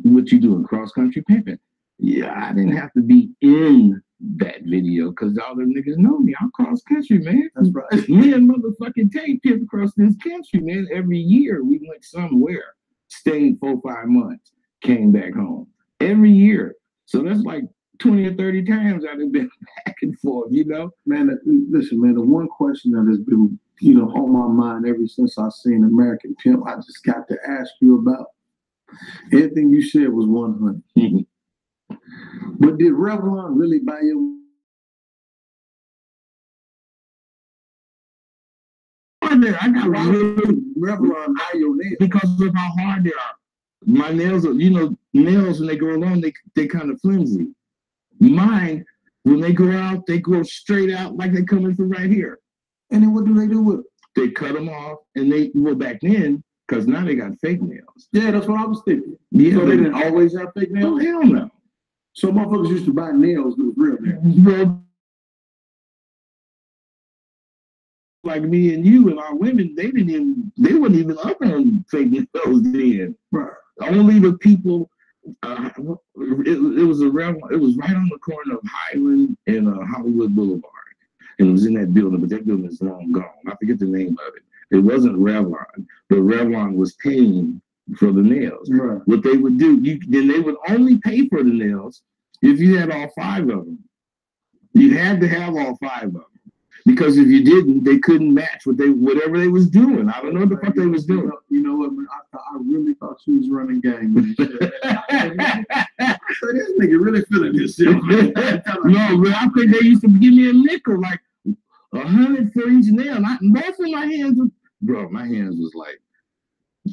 Speaker 2: what you doing cross country pimping? Yeah, I didn't have to be in that video because all them niggas know me. I'm cross country, man.
Speaker 4: That's right.
Speaker 2: Me and motherfucking Tate pimp across this country, man. Every year we went somewhere, stayed 4-5 months, came back home. Every year. So that's like 20 or 30 times I've been back and forth, you know?
Speaker 4: Man, listen, man, the one question that has been, you know, on my mind ever since I seen American Pimp, I just got to ask you about. Everything you said was 100.
Speaker 2: Mm-hmm.
Speaker 4: But did Revlon really buy you?
Speaker 2: I got really
Speaker 4: Revlon buy your nails
Speaker 2: because of how hard they are. My nails are, you know, nails when they grow long, they kind of flimsy. Mine, when they grow out, they grow straight out like they're coming from right here.
Speaker 4: And then what do they do with it?
Speaker 2: They cut them off, and they well back then, because now they got fake nails.
Speaker 4: Yeah, that's what I was thinking.
Speaker 2: Yeah,
Speaker 4: so they didn't always have fake nails?
Speaker 2: Oh, hell no.
Speaker 4: So motherfuckers used to buy nails that was real nails.
Speaker 2: Well, like me and you and our women, they weren't even up on fake nails then.
Speaker 4: Right.
Speaker 2: Only the people. It was right on the corner of Highland and Hollywood Boulevard, and it was in that building. But that building is long gone. I forget the name of it. It wasn't Revlon, but Revlon was paying for the nails.
Speaker 4: Right.
Speaker 2: What they would do, then they would only pay for the nails if you had all 5 of them. You had to have all 5 of them. Because if you didn't, they couldn't match whatever they was doing. I don't know what the fuck they was doing.
Speaker 4: You know what, man? I really thought she was running game. So this nigga really feeling this shit.
Speaker 2: No, man, I think they used to give me a nickel, like 100 for each nail. Most of my hands was, bro, my hands was like,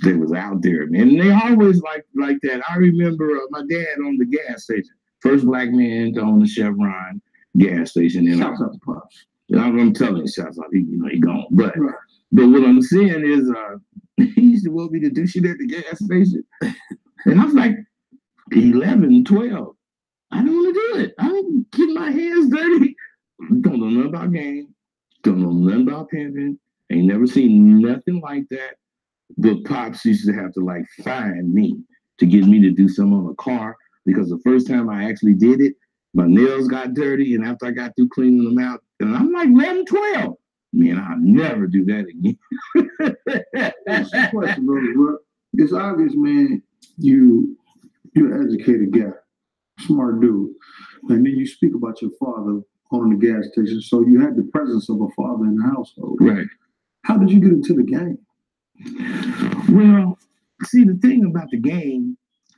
Speaker 2: they was out there, man. And they always like that. I remember my dad on the gas station. First black man to own the Chevron gas station.
Speaker 4: Shouts out to Pops.
Speaker 2: I'm telling you, shouts out. He gone. But what I'm saying is, he used to want me to do shit at the gas station, and I was like 11, 12. I don't want to do it. I don't get my hands dirty. Don't know nothing about game. Don't know nothing about pimping. Ain't never seen nothing like that. But Pops used to have to like find me to get me to do something on a car, because the first time I actually did it, my nails got dirty, and after I got through cleaning them out, and I'm like 11, 12. Man, I'll never do that again.
Speaker 4: That's the question, brother. It's obvious, man, you're an educated guy, smart dude. And then you speak about your father on the gas station. So you had the presence of a father in the household.
Speaker 2: Right.
Speaker 4: How did you get into the game?
Speaker 2: Well, see, the thing about the game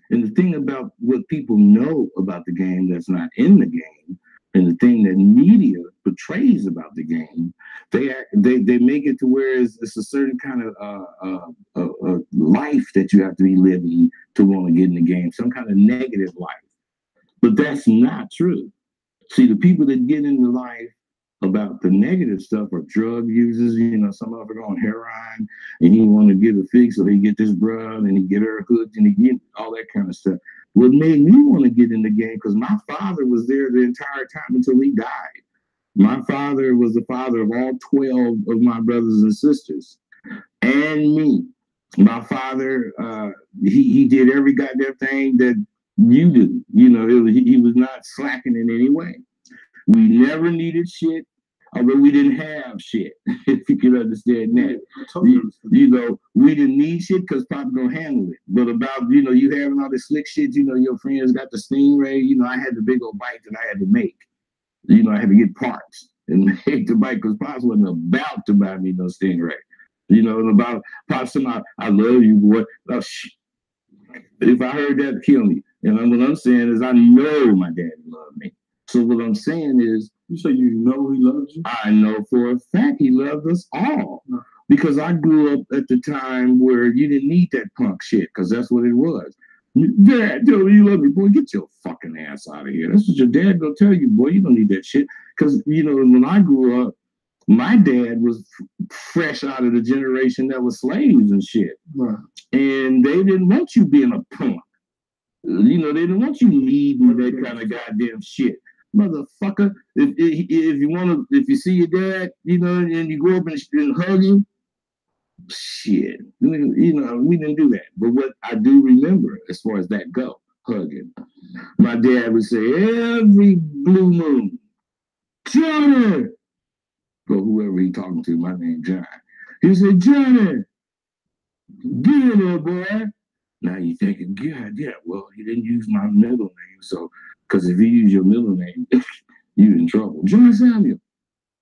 Speaker 2: and the thing about what people know about the game that's not in the game, and the thing that media portrays about the game, they make it to where it's a certain kind of life that you have to be living to want to get in the game, some kind of negative life. But that's not true. See, the people that get into life about the negative stuff are drug users. You know, some of them are on heroin, and he want to get a fix, so he get this broad, and he get her hooked, and he get all that kind of stuff. What made me want to get in the game, because my father was there the entire time until he died. My father was the father of all 12 of my brothers and sisters, and me. My father, he did every goddamn thing that you do. You know, he was not slacking in any way. We never needed shit, although we didn't have shit, if you can understand that. You know, we didn't need shit because Pop gonna handle it. But about, you know, you having all this slick shit, you know, your friends got the Stingray, you know, I had the big old bike that I had to make. You know, I had to get parts and make the bike because Pops wasn't about to buy me no Stingray. You know, and about Pops somehow, I love you, boy. Oh, if I heard that, kill me. And what I'm saying is I know my daddy loved me. So what I'm saying is,
Speaker 4: you say you know he loves you?
Speaker 2: I know for a fact he loved us all. Because I grew up at the time where you didn't need that punk shit, because that's what it was. Dad, tell me you love me, boy. Get your fucking ass out of here. That's what your dad gonna tell you, boy. You don't need that shit. Because, you know, when I grew up, my dad was fresh out of the generation that was slaves and shit.
Speaker 4: Right.
Speaker 2: And they didn't want you being a punk. You know, they didn't want you needing that kind of goddamn shit. Motherfucker, if you want to, if you see your dad, you know, and you go up and hug him, shit, you know, we didn't do that. But what I do remember, as far as that go, hugging, my dad would say every blue moon, Johnny, or whoever he talking to, my name John. He said, Johnny, get in there, boy. Now you thinking, God, yeah, well, he didn't use my middle name, so. Because if you use your middle name, you're in trouble. John Samuel.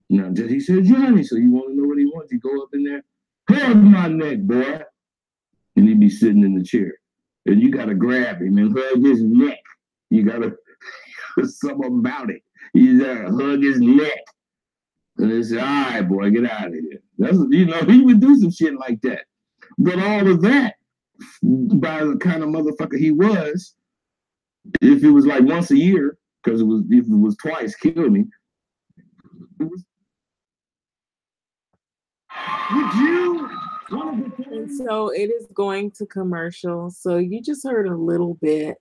Speaker 2: Now, he said, Johnny, so you want to know what he wants? You go up in there, hug my neck, boy. And he'd be sitting in the chair. And you got to grab him and hug his neck. You got to, something about it. You got to hug his neck. And they say, all right, boy, get out of here. That's, you know, he would do some shit like that. But all of that, by the kind of motherfucker he was, if it was like once a year, because if it was twice, kill me. Would you?
Speaker 1: And so it is going to commercial. So you just heard a little bit.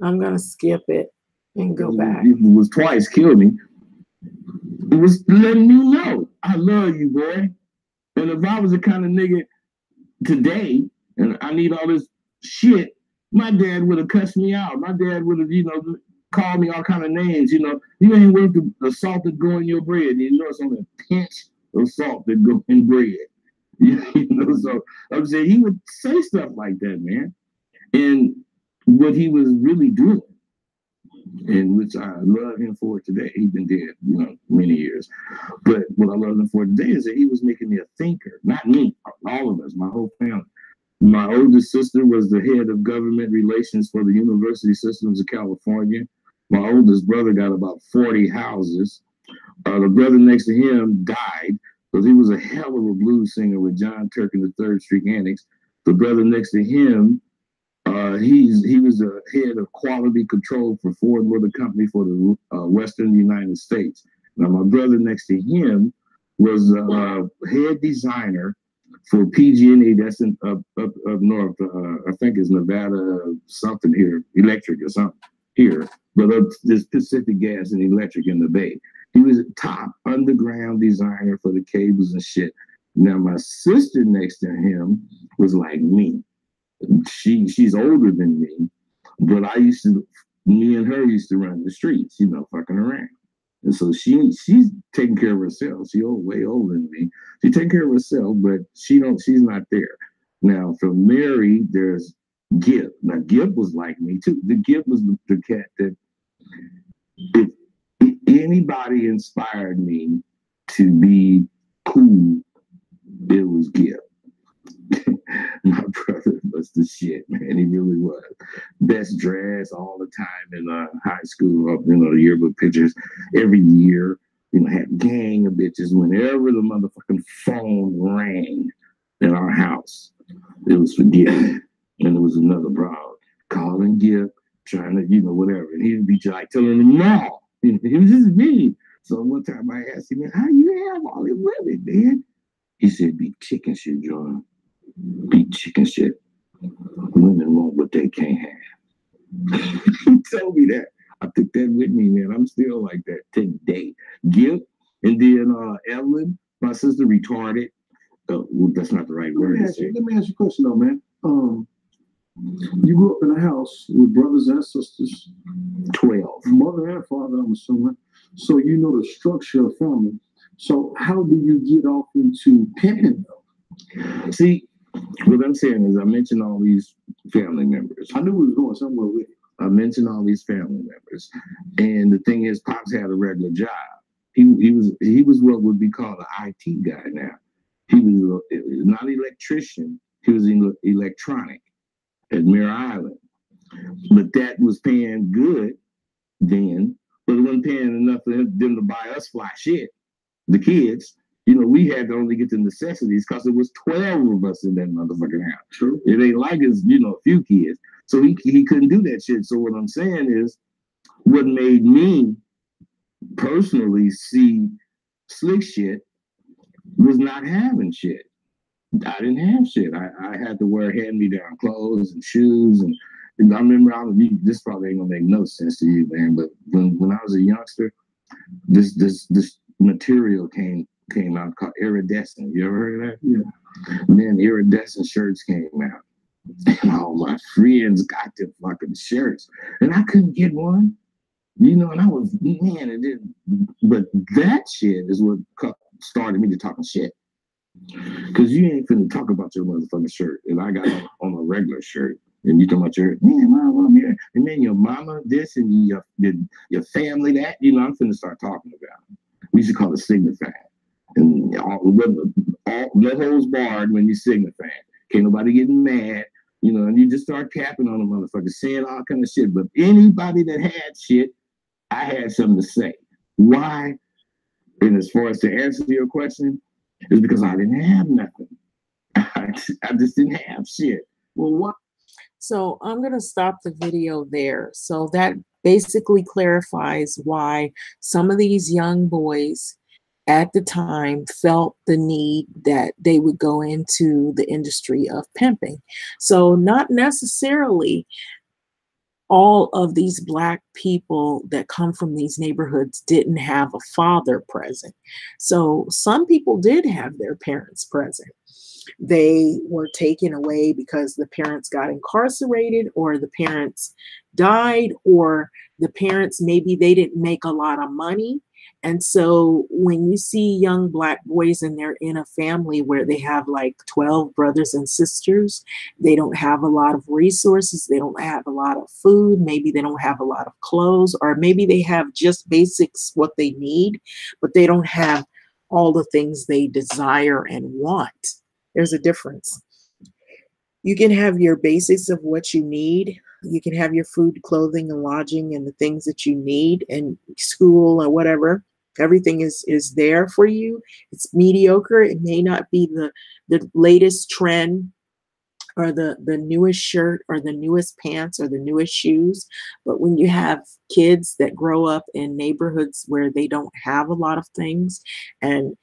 Speaker 1: I'm gonna skip it and go back.
Speaker 2: If it was twice, kill me. It was letting me know I love you, boy. And if I was the kind of nigga today, and I need all this shit, my dad would have cussed me out. My dad would have, you know, called me all kind of names. You know, you ain't worth the salt that go in your bread. You know, it's only a pinch of salt that go in bread. You know, so I'm saying he would say stuff like that, man. And what he was really doing, and which I love him for today, he's been dead, you know, many years. But what I love him for today is that he was making me a thinker, not me, all of us, my whole family. My oldest sister was the head of government relations for the University Systems of California. My oldest brother got about 40 houses. The brother next to him died because he was a hell of a blues singer with John Turk and the Third Street Annex. The brother next to him, he was the head of quality control for Ford Motor Company for the Western United States. Now, my brother next to him was head designer for PG&E, that's in up north. I think it's Nevada something here, electric or something here. But there's Pacific Gas and Electric in the Bay. He was a top underground designer for the cables and shit. Now my sister next to him was like me. She's older than me, but me and her used to run the streets, you know, fucking around. And so she's taking care of herself. She's way older than me. She taking care of herself, but she's not there. Now from Mary, there's Gib. Now Gib was like me too. The Gib was the cat that he anybody inspired me to be cool, it was Gibb. My brother was the shit, man. He really was. Best dress all the time in high school, the yearbook pictures every year. Had gang of bitches whenever the motherfucking phone rang in our house. It was for Gibb. And there was another broad calling Gibb, trying to, whatever. And he'd be like telling him no. It was just me. So one time I asked him, how you have all these women, man? He said, beat chicken shit, John. Beat chicken shit. Women want what they can't have. He told me that. I took that with me, man. I'm still like that today. Gibb, and then Evelyn, my sister, retarded. Well, that's not the right word.
Speaker 4: Let me ask you a question, though, man. You grew up in a house with brothers and sisters.
Speaker 2: 12.
Speaker 4: Mother and father, I'm assuming. So you know the structure of family. So how do you get off into pimping, though?
Speaker 2: See, what I'm saying is I mentioned all these family members.
Speaker 4: I knew we was going somewhere with it.
Speaker 2: I mentioned all these family members. And the thing is, Pops had a regular job. He was what would be called an IT guy now. He was not an electrician. He was electronic at Mirror Island. But that was paying good then, but it wasn't paying enough for them to buy us fly shit. The kids, we had to only get the necessities because there was 12 of us in that motherfucking house.
Speaker 4: True.
Speaker 2: It ain't like it's, a few kids. So he couldn't do that shit. So what I'm saying is, what made me personally see slick shit was not having shit. I didn't have shit. I had to wear hand-me-down clothes and shoes. And I remember, this probably ain't gonna make no sense to you, man, but when I was a youngster, this material came out called iridescent. You ever heard of that?
Speaker 4: Yeah.
Speaker 2: Man, iridescent shirts came out. And all my friends got them fucking shirts. And I couldn't get one. And I was, man, it didn't. But that shit is what started me to talking shit. Because you ain't finna talk about your motherfucking shirt. And I got on a regular shirt. And you talking about your, man, mom, I'm here. And then your mama this and your family that. I'm finna start talking about it. We used to call it signifying. And no holds barred when you signifying. Can't nobody getting mad. And you just start capping on the motherfucker, saying all kind of shit. But anybody that had shit, I had something to say. Why? And as far as to answer your question, is because I didn't have nothing. I just didn't have shit. Well, what?
Speaker 1: So I'm going to stop the video there. So that basically clarifies why some of these young boys at the time felt the need that they would go into the industry of pimping. So not necessarily all of these Black people that come from these neighborhoods didn't have a father present. So some people did have their parents present. They were taken away because the parents got incarcerated, or the parents died, or the parents, maybe they didn't make a lot of money. And so when you see young Black boys and they're in a family where they have like 12 brothers and sisters, they don't have a lot of resources, they don't have a lot of food, maybe they don't have a lot of clothes, or maybe they have just basics, what they need, but they don't have all the things they desire and want. There's a difference. You can have your basics of what you need. You can have your food, clothing, and lodging, and the things that you need, and school or whatever. Everything is there for you. It's mediocre. It may not be the latest trend or the newest shirt or the newest pants or the newest shoes. But when you have kids that grow up in neighborhoods where they don't have a lot of things, and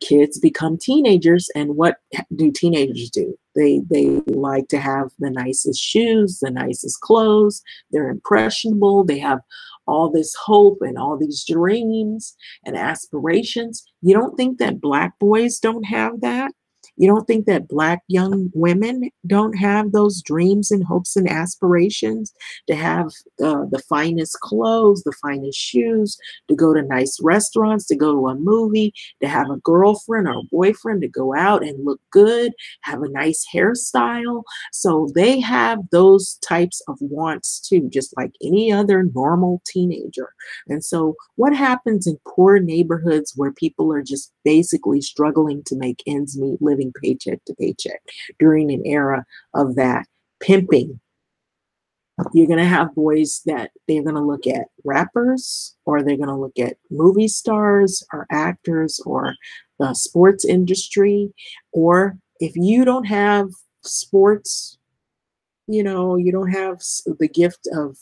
Speaker 1: kids become teenagers, and what do teenagers do? They like to have the nicest shoes, the nicest clothes. They're impressionable. They have all this hope and all these dreams and aspirations. You don't think that Black boys don't have that? You don't think that Black young women don't have those dreams and hopes and aspirations to have the finest clothes, the finest shoes, to go to nice restaurants, to go to a movie, to have a girlfriend or a boyfriend, to go out and look good, have a nice hairstyle? So they have those types of wants too, just like any other normal teenager. And so what happens in poor neighborhoods where people are just basically struggling to make ends meet, living paycheck to paycheck during an era of that pimping? You're going to have boys that they're going to look at rappers, or they're going to look at movie stars or actors or the sports industry. Or if you don't have sports, you know, you don't have the gift of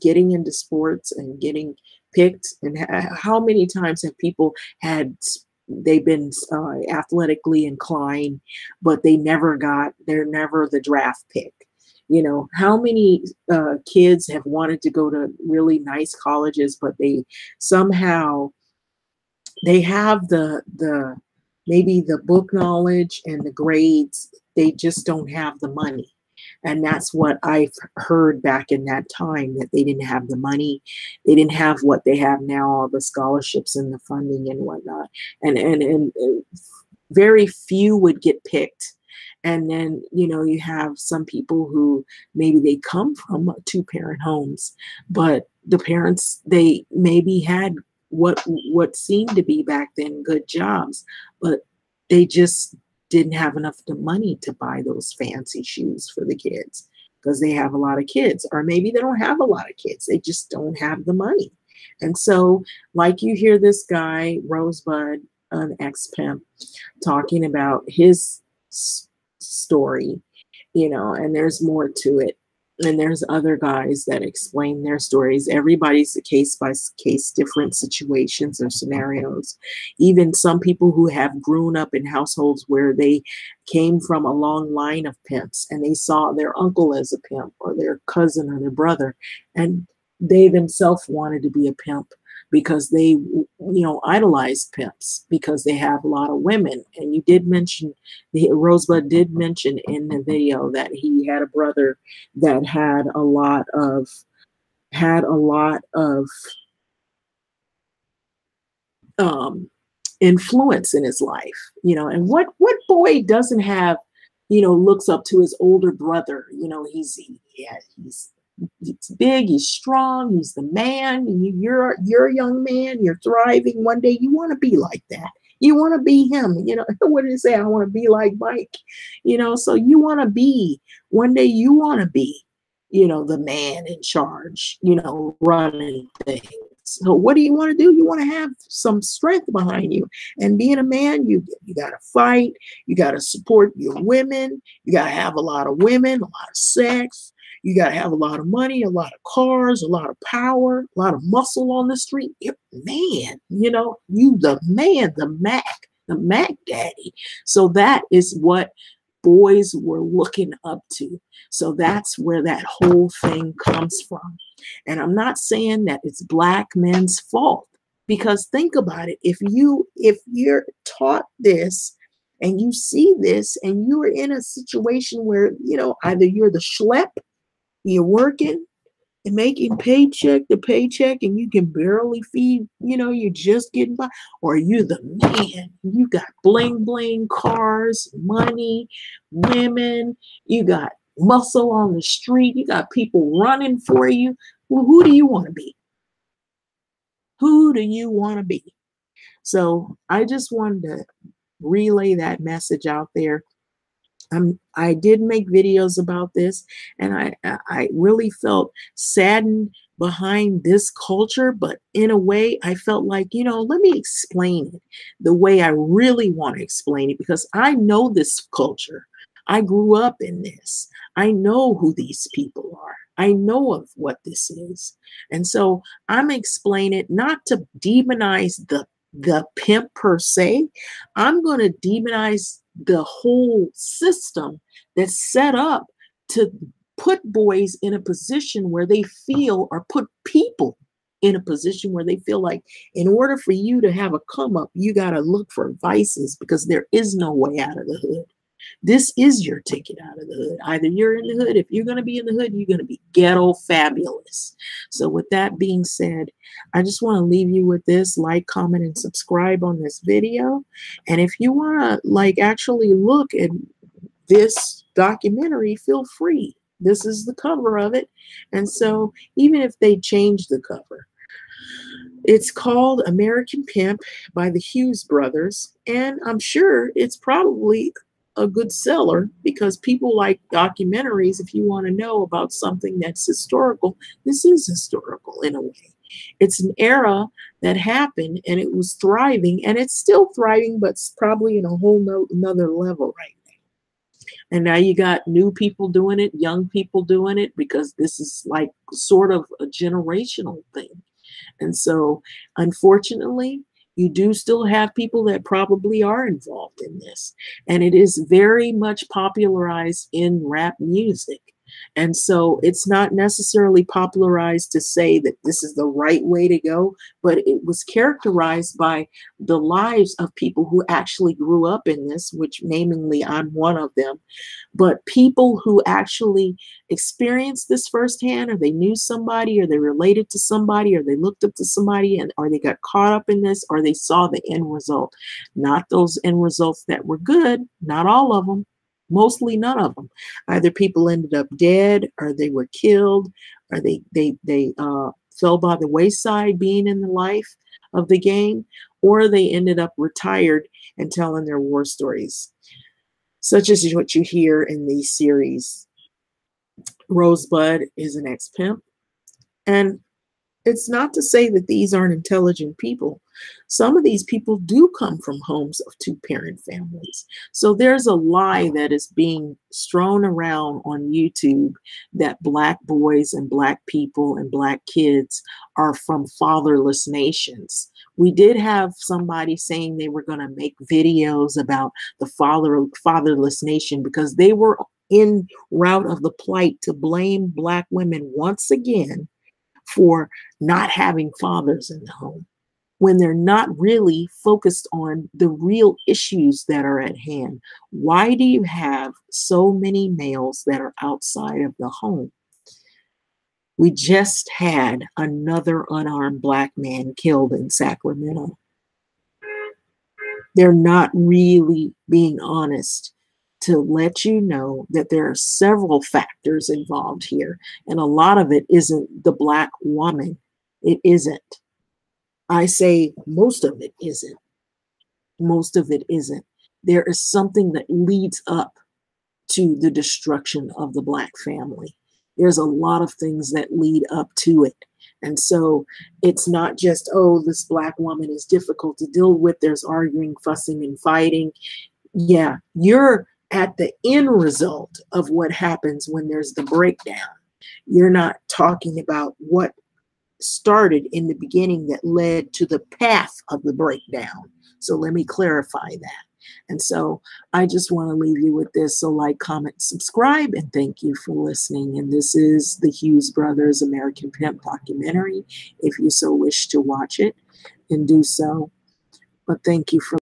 Speaker 1: getting into sports and getting picked. And how many times have people they've been athletically inclined, but they're never the draft pick? You know, how many kids have wanted to go to really nice colleges, but they somehow, they have the maybe the book knowledge and the grades, they just don't have the money. And that's what I've heard back in that time, that they didn't have the money. They didn't have what they have now, all the scholarships and the funding and whatnot. And very few would get picked. And then, you know, you have some people who maybe they come from two-parent homes, but the parents, they maybe had what seemed to be back then good jobs, but they just didn't have enough the money to buy those fancy shoes for the kids because they have a lot of kids. Or maybe they don't have a lot of kids, they just don't have the money. And so, like, you hear this guy Rosebud, an ex-pimp, talking about his story, you know, and there's more to it. And there's other guys that explain their stories. Everybody's a case by case, different situations or scenarios. Even some people who have grown up in households where they came from a long line of pimps, and they saw their uncle as a pimp, or their cousin or their brother, and they themselves wanted to be a pimp because they, you know, idolized pimps because they have a lot of women. And you did mention, Rosebud did mention in the video that he had a brother that had a lot of influence in his life, you know. And what boy doesn't have, you know, looks up to his older brother? You know, he's big, he's strong, he's the man, and you're a young man, you're thriving. One day you want to be like that. You want to be him. You know, what did he say? I want to be like Mike. You know, so you want to be, one day you want to be, you know, the man in charge, you know, running things. So what do you want to do? You want to have some strength behind you. And being a man, you got to fight. You got to support your women. You got to have a lot of women, a lot of sex. You got to have a lot of money, a lot of cars, a lot of power, a lot of muscle on the street. You're man, you know, you the man, the Mac daddy. So that is what boys were looking up to. So that's where that whole thing comes from. And I'm not saying that it's Black men's fault, because think about it. If you're taught this and you see this and you're in a situation where, you know, either you're the schlep, you're working and making paycheck to paycheck and you can barely feed, you know, you're just getting by, or you're the man, you got bling bling cars, money, women, you got muscle on the street, you got people running for you. Well, who do you want to be? Who do you want to be? So I just wanted to relay that message out there. I did make videos about this, and I really felt saddened behind this culture, but in a way I felt like, you know, let me explain it the way I really want to explain it, because I know this culture. I grew up in this. I know who these people are. I know of what this is. And so I'm explaining it not to demonize the pimp per se. I'm going to demonize the whole system that's set up to put boys in a position where they feel, or put people in a position where they feel like in order for you to have a come up, you got to look for vices because there is no way out of the hood. This is your ticket out of the hood. Either you're in the hood. If you're going to be in the hood, you're going to be ghetto fabulous. So with that being said, I just want to leave you with this. Like, comment, and subscribe on this video. And if you want to like actually look at this documentary, feel free. This is the cover of it. And so even if they change the cover, it's called American Pimp by the Hughes brothers. And I'm sure it's probably a good seller because people like documentaries. If you want to know about something that's historical, this is historical in a way. It's an era that happened and it was thriving, and it's still thriving, but it's probably in a whole another level right now. And now you got new people doing it, young people doing it, because this is like sort of a generational thing. And so unfortunately, you do still have people that probably are involved in this. And it is very much popularized in rap music. And so it's not necessarily popularized to say that this is the right way to go, but it was characterized by the lives of people who actually grew up in this, which namely I'm one of them. But people who actually experienced this firsthand, or they knew somebody, or they related to somebody, or they looked up to somebody, and or they got caught up in this, or they saw the end result. Not those end results that were good, not all of them. Mostly none of them. Either people ended up dead, or they were killed, or they fell by the wayside being in the life of the gang, or they ended up retired and telling their war stories, such as what you hear in these series. Rosebud is an ex-pimp, and it's not to say that these aren't intelligent people. Some of these people do come from homes of two-parent families. So there's a lie that is being strewn around on YouTube that Black boys and Black people and Black kids are from fatherless nations. We did have somebody saying they were going to make videos about the fatherless nation because they were in route of the plight to blame Black women once again for not having fathers in the home, when they're not really focused on the real issues that are at hand. Why do you have so many males that are outside of the home? We just had another unarmed Black man killed in Sacramento. They're not really being honest to let you know that there are several factors involved here. And a lot of it isn't the Black woman. It isn't. I say most of it isn't. Most of it isn't. There is something that leads up to the destruction of the Black family. There's a lot of things that lead up to it. And so it's not just, oh, this Black woman is difficult to deal with. There's arguing, fussing, and fighting. Yeah, you're at the end result of what happens when there's the breakdown. You're not talking about what started in the beginning that led to the path of the breakdown. So let me clarify that. And so I just want to leave you with this. So like, comment, subscribe, and thank you for listening. And this is the Hughes Brothers American Pimp documentary. If you so wish to watch it, and do so. But thank you for